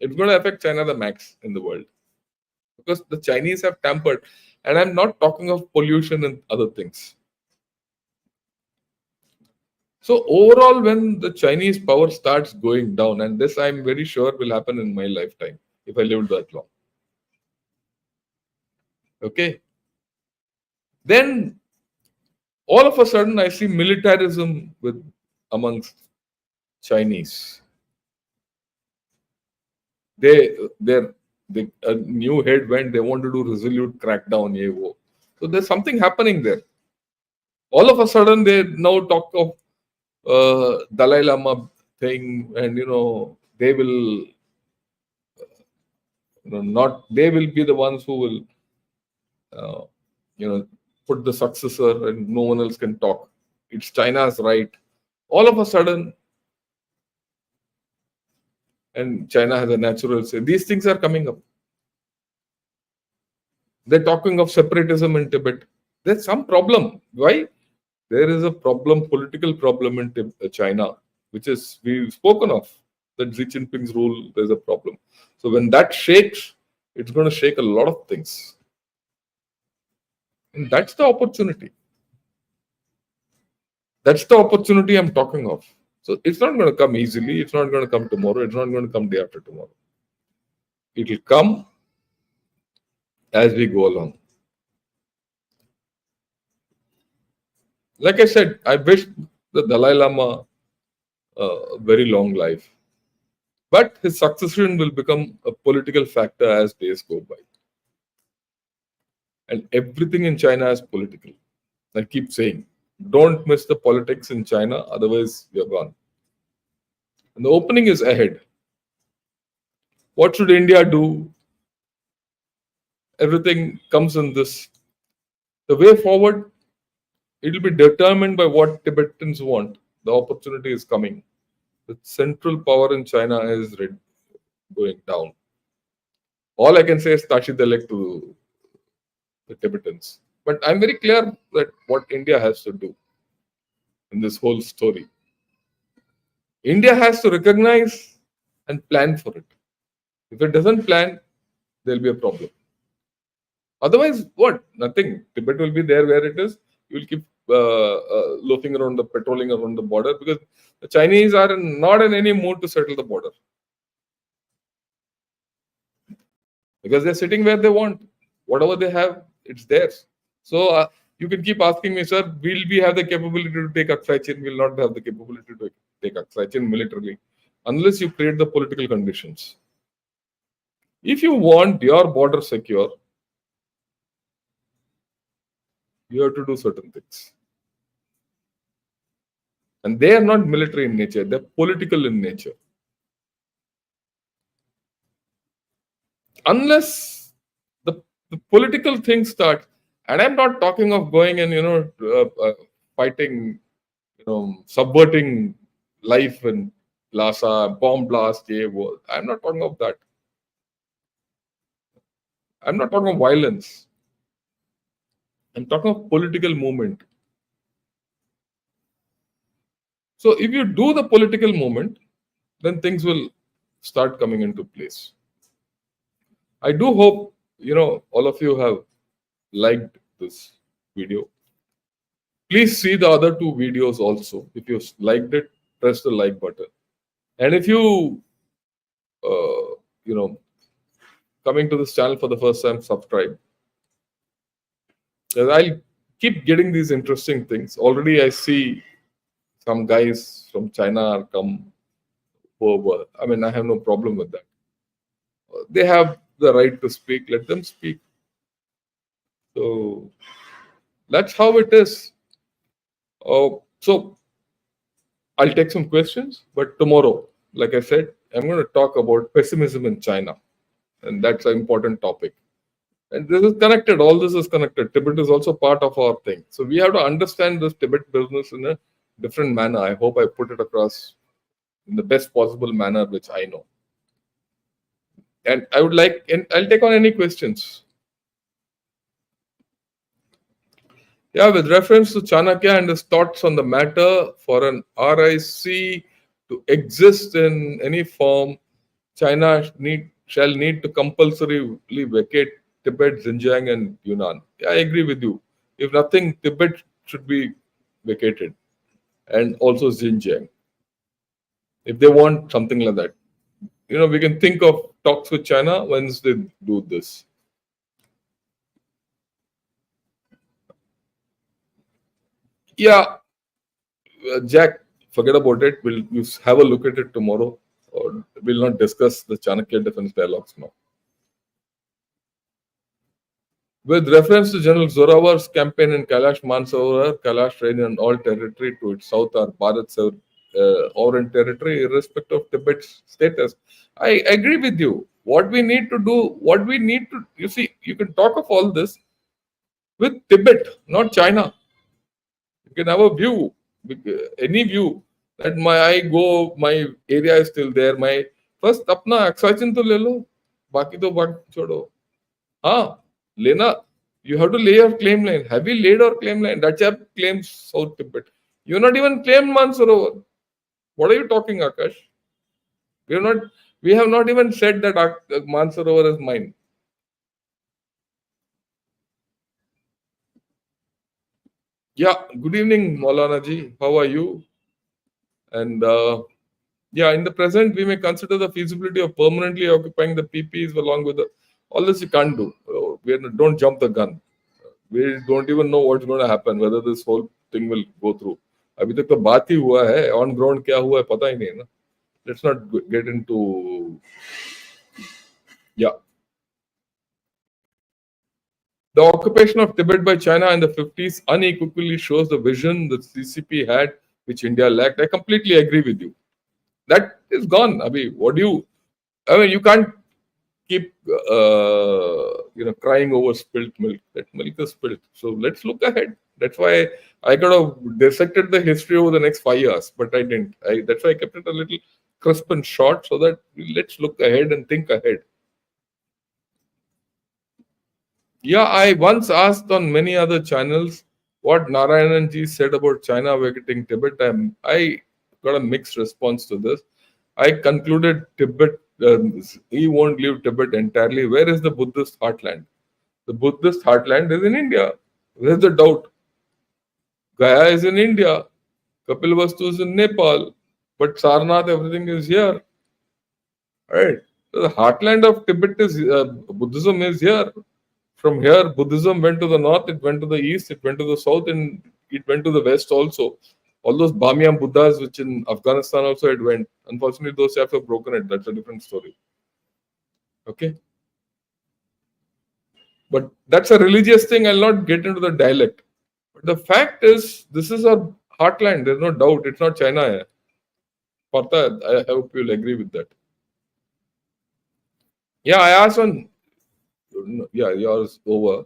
Speaker 1: It's going to affect China the max in the world. Because the Chinese have tampered. And I'm not talking of pollution and other things. So overall, when the Chinese power starts going down, and this I'm very sure will happen in my lifetime, if I lived that long. Okay. Then all of a sudden I see militarism amongst Chinese. A new head went, they want to do resolute crackdown. So there's something happening there. All of a sudden they now talk of Dalai Lama thing, and they will, not they will be the ones who will, uh, you know, put the successor, and no one else can talk. It's China's right. All of a sudden, and China has a natural say. These things are coming up. They're talking of separatism in Tibet. There's some problem. Why? There is a problem, political problem in China, which is we've spoken of. That Xi Jinping's rule, there's a problem. So when that shakes, it's going to shake a lot of things. And that's the opportunity. That's the opportunity I'm talking of. So it's not going to come easily. It's not going to come tomorrow. It's not going to come day after tomorrow. It will come as we go along. Like I said, I wish the Dalai Lama a very long life. But his succession will become a political factor as days go by. And everything in China is political. I keep saying, don't miss the politics in China, otherwise you're gone. And the opening is ahead. What should India do? Everything comes in this. The way forward, it will be determined by what Tibetans want. The opportunity is coming. The central power in China is going down. All I can say is Tashi Delek to the Tibetans. But I'm very clear that what India has to do in this whole story. India has to recognize and plan for it. If it doesn't plan, there'll be a problem. Otherwise, what? Nothing. Tibet will be there where it is. You will keep loafing around patrolling around the border, because the Chinese are not in any mood to settle the border. Because they're sitting where they want. Whatever they have, it's theirs. So you can keep asking me, sir, will we have the capability to take Aksai Chin? Will not have the capability to take Aksai Chin militarily, unless you create the political conditions. If you want your border secure, you have to do certain things. And they are not military in nature, they're political in nature. Unless the political things start, and I'm not talking of going and fighting, subverting life in Lhasa, bomb blast, I'm not talking of that. I'm not talking of violence. I'm talking of political movement. So if you do the political movement, then things will start coming into place. I do hope, all of you have liked this video. Please see the other two videos also. If you liked it, press the like button. And if you, coming to this channel for the first time, subscribe. I'll keep getting these interesting things. Already I see some guys from China are come over. I mean, I have no problem with that. They have the right to speak. Let them speak. So that's how it is. So I'll take some questions, but tomorrow, like I said, I'm going to talk about pessimism in China. And that's an important topic. And this is connected. All this is connected. Tibet is also part of our thing. So we have to understand this Tibet business in a different manner. I hope I put it across in the best possible manner, which I know. And I would like, and I'll take on any questions. Yeah, with reference to Chanakya and his thoughts on the matter, for an RIC to exist in any form, China shall need to compulsorily vacate Tibet, Xinjiang, and Yunnan. Yeah, I agree with you. If nothing, Tibet should be vacated, and also Xinjiang, if they want something like that. We can think of talks with China once they do this. Yeah, Jack, forget about it. We'll have a look at it tomorrow, or we'll not discuss the Chanakya defense dialogues now. With reference to General Zorawar's campaign in Kailash Mansarovar, Kailash range and all territory to its south are Bharat foreign territory, irrespective of Tibet's status. I agree with you. What we need to do, what we need to, you see, you can talk of all this with Tibet, not China. You can have a view, any view that my area is still there. My first अपना एक्साइजन तो ले लो, बाकी तो बाकी छोड़ो. हाँ, लेना. You have to lay your claim line. Have you laid our claim line? That chap claims South Tibet. You're not even claimed Mansarovar. What are you talking, Akash? We are not. We have not even said that Mansarovar is mine. Yeah. Good evening, Maulana ji. How are you? And yeah, in the present, we may consider the feasibility of permanently occupying the PPs along with the. All this you can't do. Don't jump the gun. We don't even know what's going to happen, whether this whole thing will go through. अभी तक तो बात ही हुआ है, on ground क्या हुआ है पता ही नहीं है ना. Let's not get into. Yeah. The occupation of Tibet by China in the 50s unequivocally shows the vision the CCP had, which India lacked. I completely agree with you. That is gone. Abhi, I mean, you can't keep, crying over spilt milk. That milk is spilt. So let's look ahead. That's why I could have dissected the history over the next 5 years, but I didn't. That's why I kept it a little crisp and short, so that let's look ahead and think ahead. Yeah, I once asked on many other channels what Narayananji said about China vacating Tibet. I got a mixed response to this. I concluded Tibet, he won't leave Tibet entirely. Where is the Buddhist heartland? The Buddhist heartland is in India. Where's the doubt? Gaya is in India. Kapilvastu is in Nepal. But Sarnath, everything is here. Right? So the heartland of Tibet is, Buddhism is here. From here, Buddhism went to the north, it went to the east, it went to the south, and it went to the west also. All those Bamiyan Buddhas, which in Afghanistan also it went. Unfortunately, those chaps have broken it. That's a different story. Okay. But that's a religious thing. I'll not get into the dialect. But the fact is, this is our heartland. There's no doubt. It's not China. Hai. Partha, I hope you'll agree with that. Yeah, I asked on. Yeah, yours over.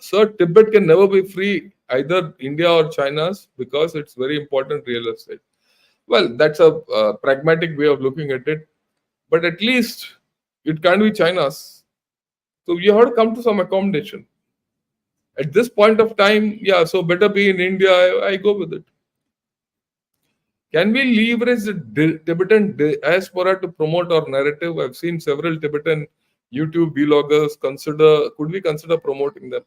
Speaker 1: Sir, Tibet can never be free, either India or China's, because it's very important real estate. Well, that's a pragmatic way of looking at it. But at least it can't be China's. So you have to come to some accommodation. At this point of time, yeah, so better be in India. I go with it. Can we leverage the Tibetan diaspora to promote our narrative? I've seen several Tibetan YouTube vloggers could we consider promoting them?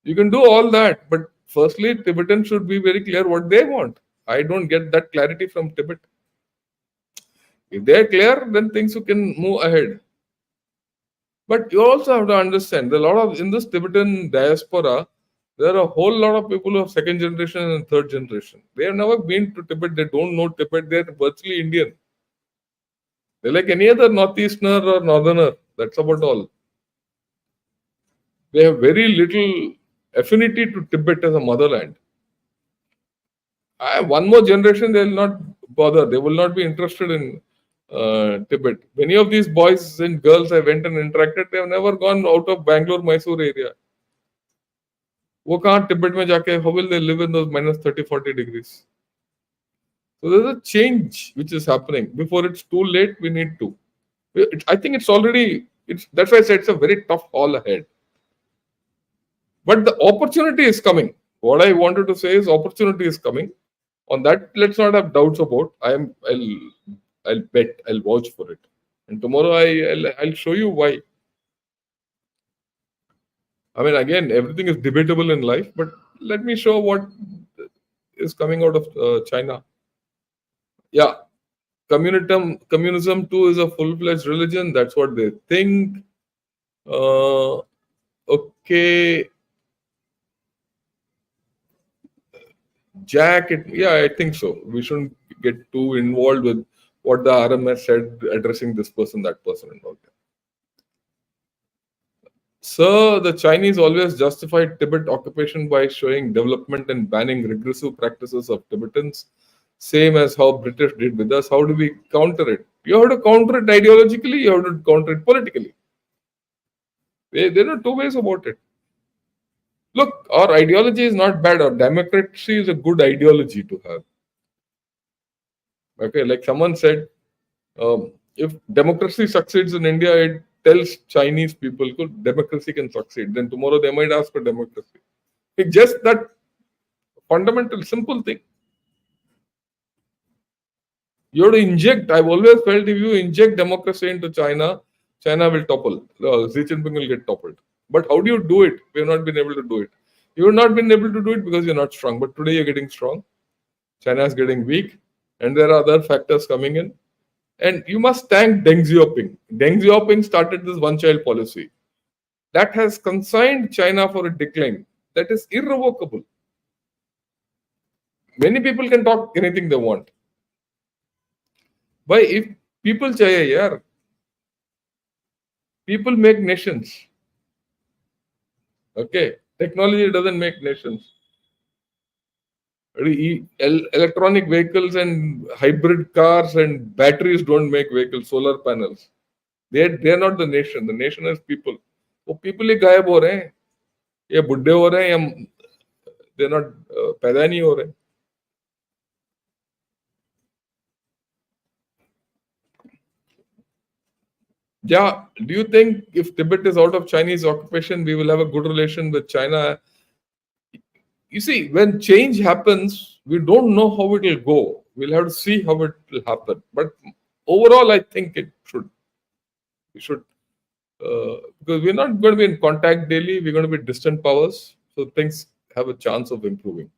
Speaker 1: You can do all that, but firstly, Tibetans should be very clear what they want. I don't get that clarity from Tibet. If they're clear, then things you can move ahead. But you also have to understand, there are a lot of, in this Tibetan diaspora, there are a whole lot of people who are second generation and third generation. They have never been to Tibet, they don't know Tibet, they're virtually Indian. They're like any other northeasterner or northerner. That's about all. They have very little affinity to Tibet as a motherland. One more generation, they will not bother. They will not be interested in Tibet. Many of these boys and girls I went and interacted, they have never gone out of Bangalore, Mysore area. वो कहाँ Tibet में जाके, how will they live in those minus 30, 40 degrees? So there's a change which is happening. Before it's too late, we need to. I think it's already, that's why I said it's a very tough haul ahead. But the opportunity is coming. What I wanted to say is opportunity is coming. On that, let's not have doubts about. I'll bet, I'll vouch for it. And tomorrow I'll show you why. I mean, again, everything is debatable in life, but let me show what is coming out of China. Yeah, communism too is a full-fledged religion. That's what they think. Okay. Jack, yeah, I think so. We shouldn't get too involved with what the RMS said addressing this person, that person, and all that. Sir, the Chinese always justified Tibet occupation by showing development and banning regressive practices of Tibetans. same as how British did with us. How do we counter it? You have to counter it ideologically, you have to counter it politically. There are two ways about it. Look, our ideology is not bad. Our democracy is a good ideology to have. Okay, like someone said, if democracy succeeds in India, it tells Chinese people, good, democracy can succeed. Then tomorrow they might ask for democracy. It's just that fundamental, simple thing. You have to inject. I've always felt if you inject democracy into China, China will topple. Xi Jinping will get toppled. But how do you do it? We have not been able to do it. You have not been able to do it because you're not strong. But today you're getting strong. China is getting weak, and there are other factors coming in. And you must thank Deng Xiaoping. Deng Xiaoping started this one-child policy that has consigned China for a decline. That is irrevocable. Many people can talk anything they want. But if people chahiye, yaar, people make nations. Okay, technology doesn't make nations. Electronic vehicles and hybrid cars and batteries don't make vehicles. Solar panels. They're not the nation. The nation is people. वो people ही गायब हो रहे हैं, ये बुढ़े हो रहे हैं, या they're not पैदा नहीं हो रहे. Yeah, do you think if Tibet is out of Chinese occupation, we will have a good relation with China? You see, when change happens, we don't know how it will go. We'll have to see how it will happen. But overall, I think it should. We should, because we're not going to be in contact daily. We're going to be distant powers, so things have a chance of improving.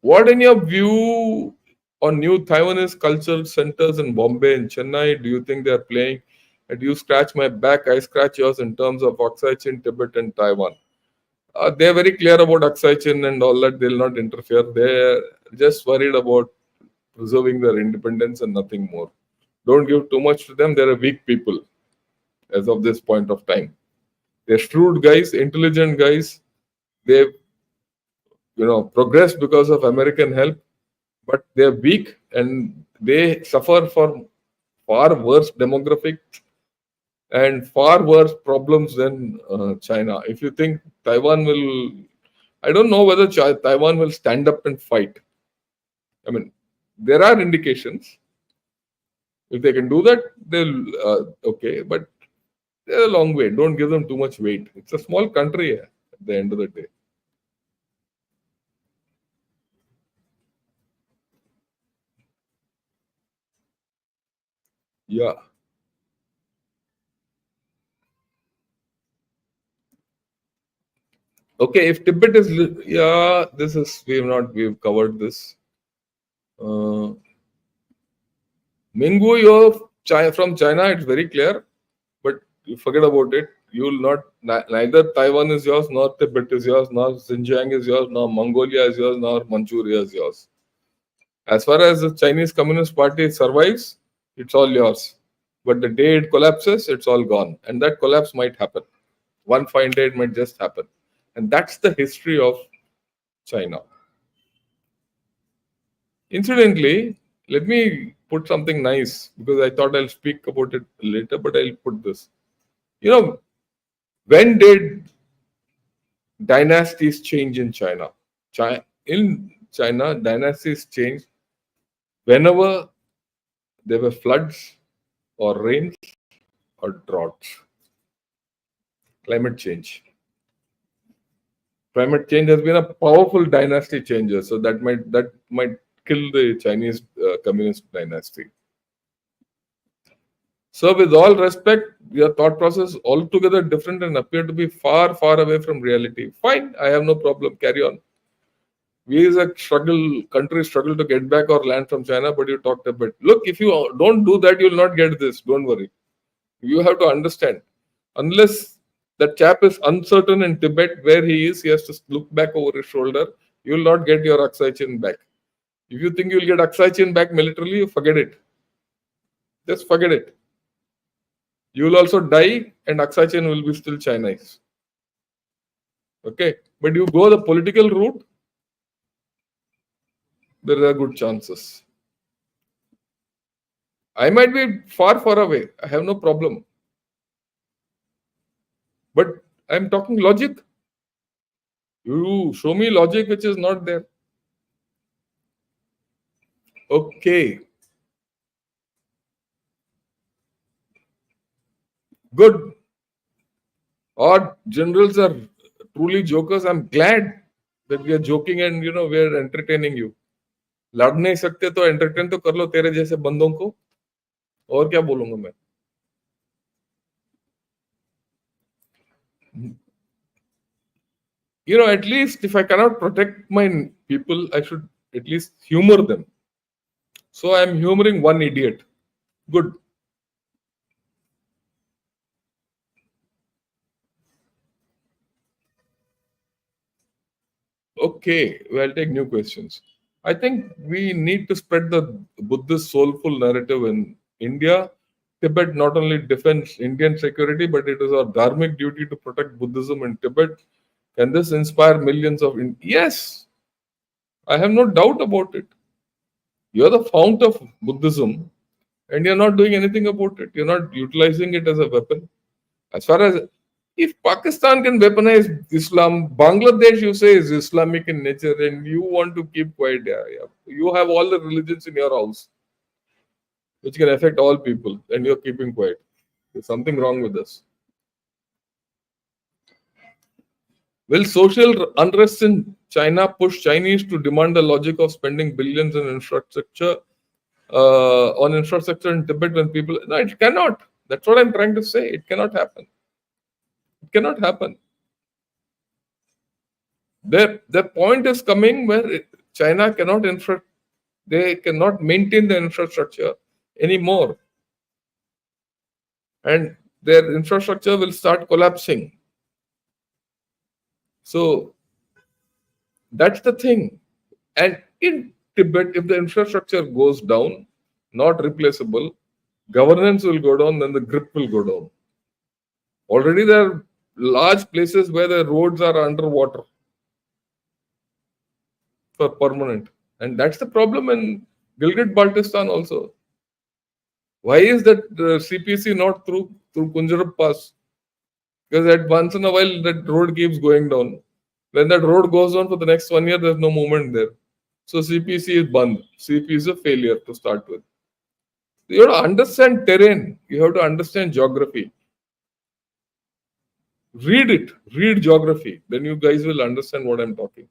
Speaker 1: What, in your view, on new Taiwanese cultural centers in Bombay and Chennai, do you think they are playing? And you scratch my back, I scratch yours in terms of Aksai Chin, Tibet, and Taiwan. They are very clear about Aksai Chin and all that. They'll not interfere. They're just worried about preserving their independence and nothing more. Don't give too much to them. They're a weak people as of this point of time. They're shrewd guys, intelligent guys. They've progressed because of American help, but they're weak and they suffer from far worse demographics and far worse problems than China. If you think Taiwan will, I don't know whether Taiwan will stand up and fight. I mean, there are indications. If they can do that, they'll okay, but they're a long way. Don't give them too much weight. It's a small country at the end of the day. Yeah. Okay, if Tibet is, yeah, we've covered this. Minggu, you're from China, it's very clear, but you forget about it. You will not, neither Taiwan is yours, nor Tibet is yours, nor Xinjiang is yours, nor Mongolia is yours, nor Manchuria is yours. As far as the Chinese Communist Party survives, it's all yours. But the day it collapses, it's all gone. And that collapse might happen. One fine day, it might just happen. And that's the history of China. Incidentally, let me put something nice because I thought I'll speak about it later, but I'll put this. When did dynasties change in China? In China, dynasties changed whenever there were floods or rains or droughts. Climate change. Climate change has been a powerful dynasty changer, so that might kill the Chinese communist dynasty. So, with all respect, your thought process altogether different and appear to be far, far away from reality. Fine, I have no problem. Carry on. We as a country struggle to get back our land from China, but you talked a bit. Look, if you don't do that, you'll not get this. Don't worry. You have to understand. Unless that chap is uncertain in Tibet where he is, he has to look back over his shoulder. You will not get your Aksai Chin back. If you think you'll get Aksai Chin back militarily, forget it. Just forget it. You will also die and Aksai Chin will be still Chinese. Okay. But you go the political route, there are good chances. I might be far, far away. I have no problem. But I'm talking logic. You show me logic which is not there. Okay, good. Our generals are truly jokers. I'm glad that we are joking and we are entertaining you. लड़ नहीं सकते तो entertain तो कर लो तेरे जैसे बंदों को. और क्या बोलूंगा मैं. At least if I cannot protect my people, I should at least humor them. So I'm humoring one idiot. Good. Okay, well, I'll take new questions. I think we need to spread the Buddhist soulful narrative in India. Tibet not only defends Indian security, but it is our dharmic duty to protect Buddhism in Tibet. Can this inspire millions of Yes, I have no doubt about it. You're the fount of Buddhism, and you're not doing anything about it. You're not utilizing it as a weapon. As far as if Pakistan can weaponize Islam, Bangladesh you say is Islamic in nature, and you want to keep quiet. Yeah, yeah. You have all the religions in your house, which can affect all people, and you're keeping quiet. There's something wrong with this. Will social unrest in China push Chinese to demand the logic of spending billions in infrastructure on infrastructure in Tibet when people? No, it cannot. That's what I'm trying to say. It cannot happen. It cannot happen. The point is coming where China they cannot maintain the infrastructure anymore, and their infrastructure will start collapsing. So that's the thing. And in Tibet, if the infrastructure goes down, not replaceable, governance will go down, then the grip will go down. Already there are large places where the roads are underwater for permanent. And that's the problem in Gilgit Baltistan also. Why is that CPC not through Kunjarab Pass? Because at once in a while that road keeps going down. When that road goes on for the next 1 year, there's no movement there. So CPC is banned. CP is a failure to start with. You have to understand terrain. You have to understand geography. Read it. Read geography. Then you guys will understand what I'm talking.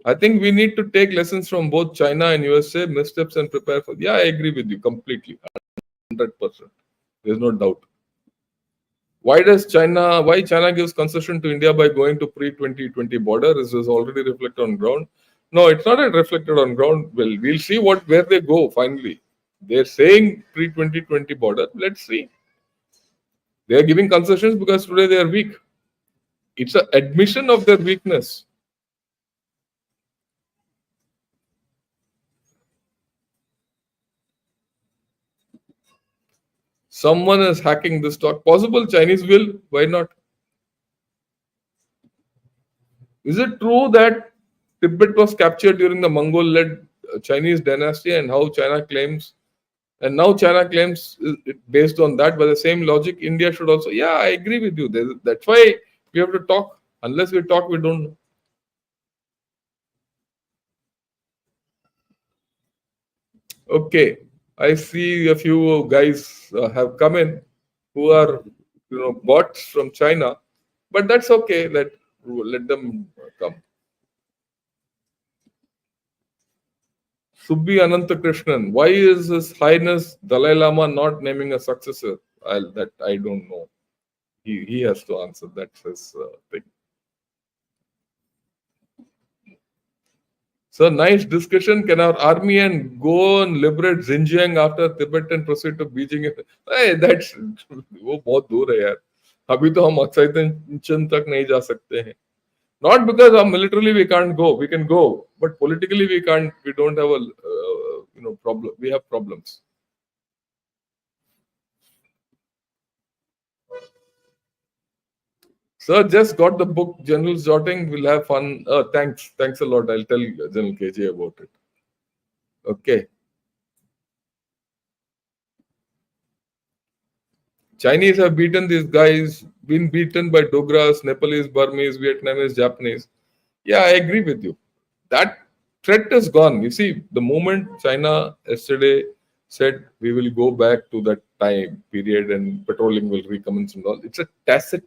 Speaker 1: I think we need to take lessons from both China and USA, missteps and prepare for. Yeah, I agree with you completely. 100%. There's no doubt. Why China gives concession to India by going to pre-2020 border? Is this already reflected on ground? No, it's not reflected on ground. Well, we'll see where they go finally. They're saying pre-2020 border. Let's see. They are giving concessions because today they are weak. It's an admission of their weakness. Someone is hacking this stock. Possible Chinese will. Why not? Is it true that Tibet was captured during the Mongol-led Chinese dynasty and how China claims? And now China claims based on that, by the same logic, India should also. Yeah, I agree with you. That's why we have to talk. Unless we talk, we don't know. Okay, I see a few guys have come in who are bots from China, but that's okay. Let them come. Subbi Anantakrishnan, why is His Highness Dalai Lama not naming a successor? That I don't know. He has to answer. That's his thing. So nice discussion. Can our army and go and liberate Xinjiang after Tibet and proceed to Beijing? Hey, that's वो बहुत दूर है यार. अभी तो हम excitation तक नहीं जा सकते हैं. Not because militarily we can't go. We can go, but politically we can't. We don't have a problem. We have problems. Sir, just got the book General's Jotting. We'll have fun. Thanks. Thanks a lot. I'll tell General KJ about it. Okay. Chinese have beaten these guys, been beaten by Dogras, Nepalese, Burmese, Vietnamese, Japanese. Yeah, I agree with you. That threat is gone. You see, the moment China yesterday said we will go back to that time period and patrolling will recommence and all, it's a tacit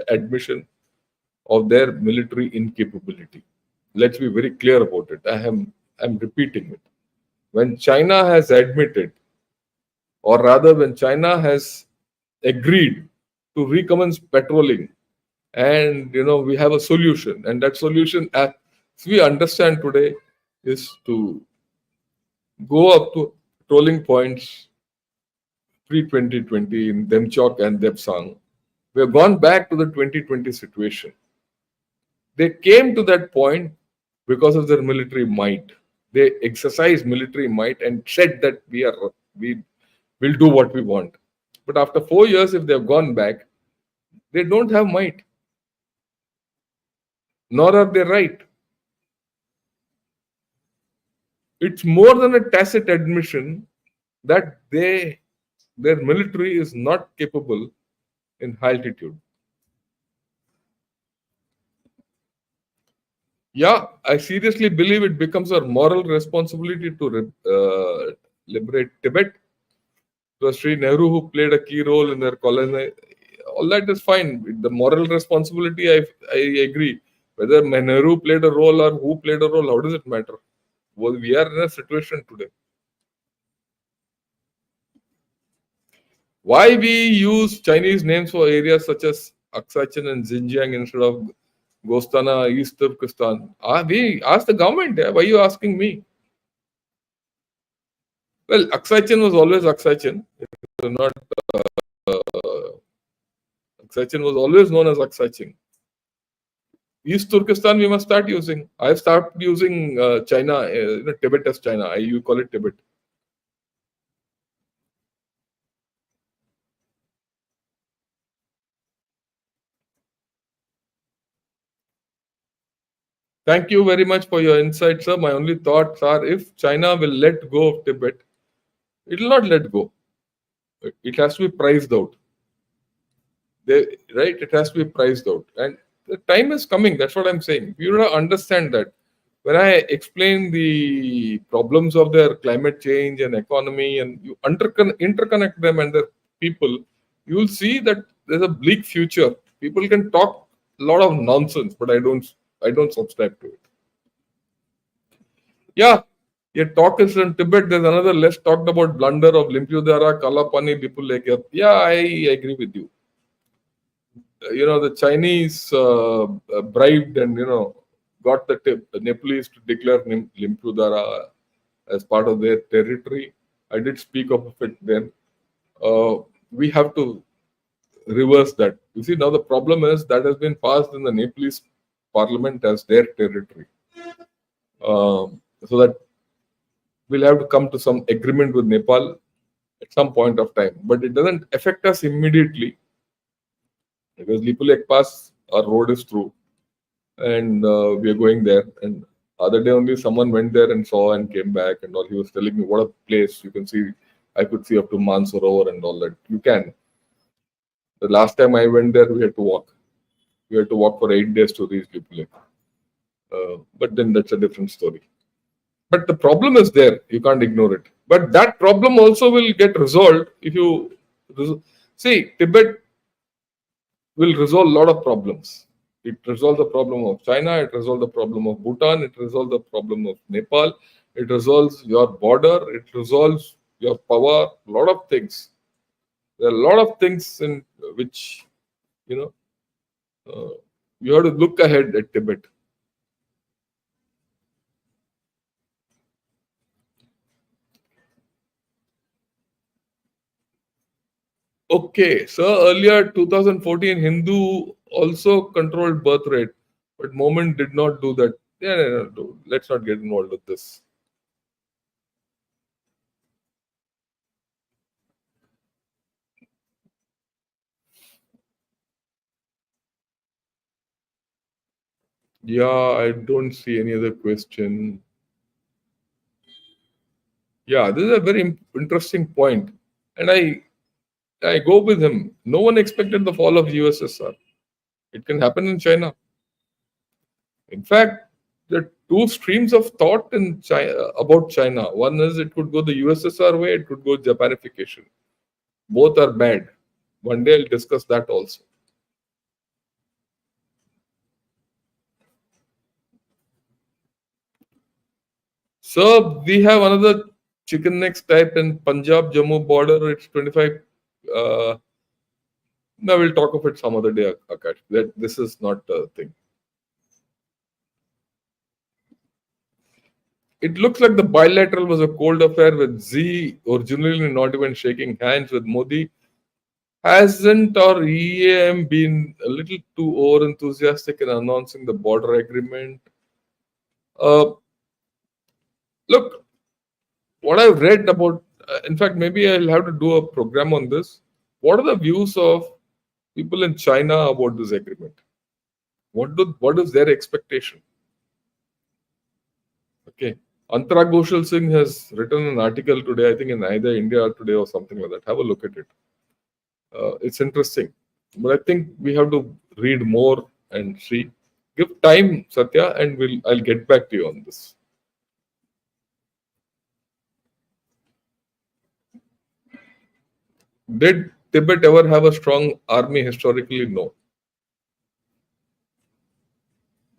Speaker 1: admission of their military incapability. Let's be very clear about it. I'm repeating it. When China has admitted, or rather when China has agreed to recommence patrolling, and we have a solution, and that solution, as we understand today, is to go up to patrolling points pre-2020 in Demchok and Depsang. We have gone back to the 2020 situation. They came to that point because of their military might. They exercised military might and said that we will do what we want. But after 4 years, if they have gone back, they don't have might, nor are they right. It's more than a tacit admission that their military is not capable in high altitude. Yeah, I seriously believe it becomes our moral responsibility to liberate Tibet. It was Sri Nehru who played a key role in their colony. All that is fine. The moral responsibility, I agree. Whether Nehru played a role or who played a role, how does it matter? Well, we are in a situation today. Why we use Chinese names for areas such as Aksachin and Xinjiang instead of Gostana, East Turkestan? We ask the government. Why are you asking me? Well, Aksachin was always Aksachin. It was not Aksachin was always known as Aksachin. East Turkestan we must start using. I've started using China, Tibet as China. You call it Tibet. Thank you very much for your insights, sir. My only thoughts are if China will let go of Tibet, it will not let go. It has to be priced out. Right? It has to be priced out. And the time is coming. That's what I'm saying. You don't understand that. When I explain the problems of their climate change and economy, and you interconnect them and their people, you will see that there's a bleak future. People can talk a lot of nonsense, but I don't subscribe to it. Yeah, your talk is in Tibet. There's another less talked about blunder of Limpiudara, Kalapani, Lipulekya. Yeah, I agree with you. The Chinese bribed and got the Nepalese to declare Limpiudara as part of their territory. I did speak of it then. We have to reverse that. You see, now the problem is that has been passed in the Nepalese parliament as their territory. So that we'll have to come to some agreement with Nepal at some point of time. But it doesn't affect us immediately because Lipulek Pass, our road is through, and we are going there. And other day only someone went there and saw and came back and all. He was telling me what a place you can see. I could see up to Mansarovar and all that. You can. The last time I went there, we had to walk. We had to walk for 8 days to reach Lipulek. But then that's a different story. But the problem is there. You can't ignore it. But that problem also will get resolved if you see Tibet will resolve a lot of problems. It resolves the problem of China, it resolves the problem of Bhutan, it resolves the problem of Nepal, it resolves your border, it resolves your power, a lot of things. There are a lot of things in which you know you have to look ahead at Tibet. Okay, so earlier 2014 Hindu also controlled birth rate, but moment did not do that. Yeah, no, no, let's not get involved with this. Yeah, I don't see any other question. Yeah, this is a very interesting point, and I go with him. No one expected the fall of USSR. It can happen in China. In fact, there are two streams of thought in China about China. One is it could go the USSR way, it could go Japanification. Both are bad. One day I'll discuss that also. So we have another chicken necks type in Punjab Jammu border. It's 25. Uh, no, we'll talk of it some other day, Akash. That this is not a thing. It looks like the bilateral was a cold affair with Z originally not even shaking hands with Modi. Hasn't our EAM been a little too over enthusiastic in announcing the border agreement? Uh, Look, what I've read about, in fact, maybe I'll have to do a program on this. What are the views of people in China about this agreement? What is their expectation? Okay. Antara Ghoshal Singh has written an article today, I think in either India Today or something like that. Have a look at it. It's interesting. But I think we have to read more and see. Give time, Satya, and I'll get back to you on this. Did Tibet ever have a strong army historically? No.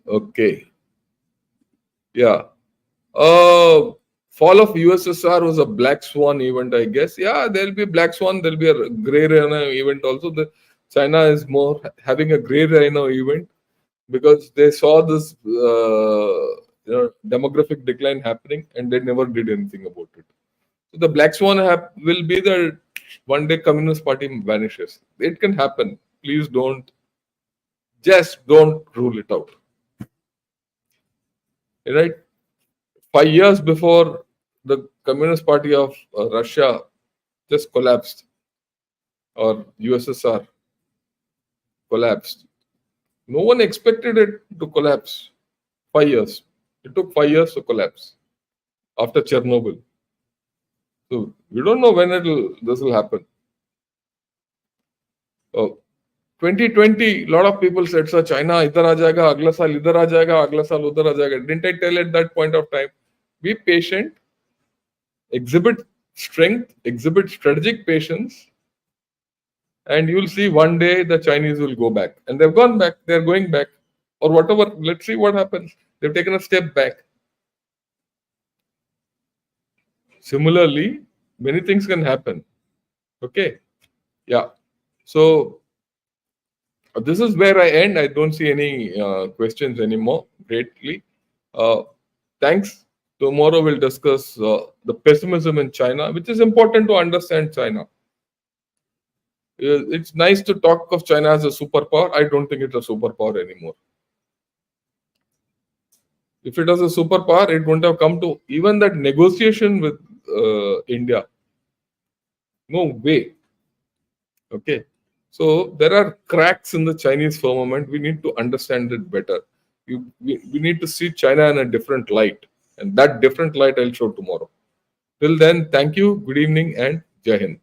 Speaker 1: Okay. Yeah. Fall of USSR was a black swan event, I guess. Yeah, there'll be black swan. There'll be a gray rhino event also. The China is more having a gray rhino event because they saw this demographic decline happening and they never did anything about it. So the black swan will be that one day Communist Party vanishes. It can happen. Please don't rule it out. Right? 5 years before the Communist Party of Russia just collapsed, or USSR collapsed. No one expected it to collapse. 5 years. It took 5 years to collapse after Chernobyl. So we don't know when this will happen. Oh, 2020, a lot of people said, "Sir, China idhar aa jayega, agla saal idhar aa jayega, agla saal udhar aa jayega." Didn't I tell at that point of time? Be patient, exhibit strength, exhibit strategic patience, and you'll see one day the Chinese will go back. And they've gone back, they're going back, or whatever. Let's see what happens. They've taken a step back. Similarly, many things can happen. Okay. Yeah. So this is where I end. I don't see any questions anymore. Greatly. Uh, Thanks. Tomorrow we'll discuss the pessimism in China, which is important to understand China. It's nice to talk of China as a superpower. I don't think it's a superpower anymore. If it was a superpower, it wouldn't have come to even that negotiation with India. No way. Okay. So there are cracks in the Chinese firmament. We need to understand it better. We need to see China in a different light. And that different light I'll show tomorrow. Till then, thank you, good evening, and Jai Hind.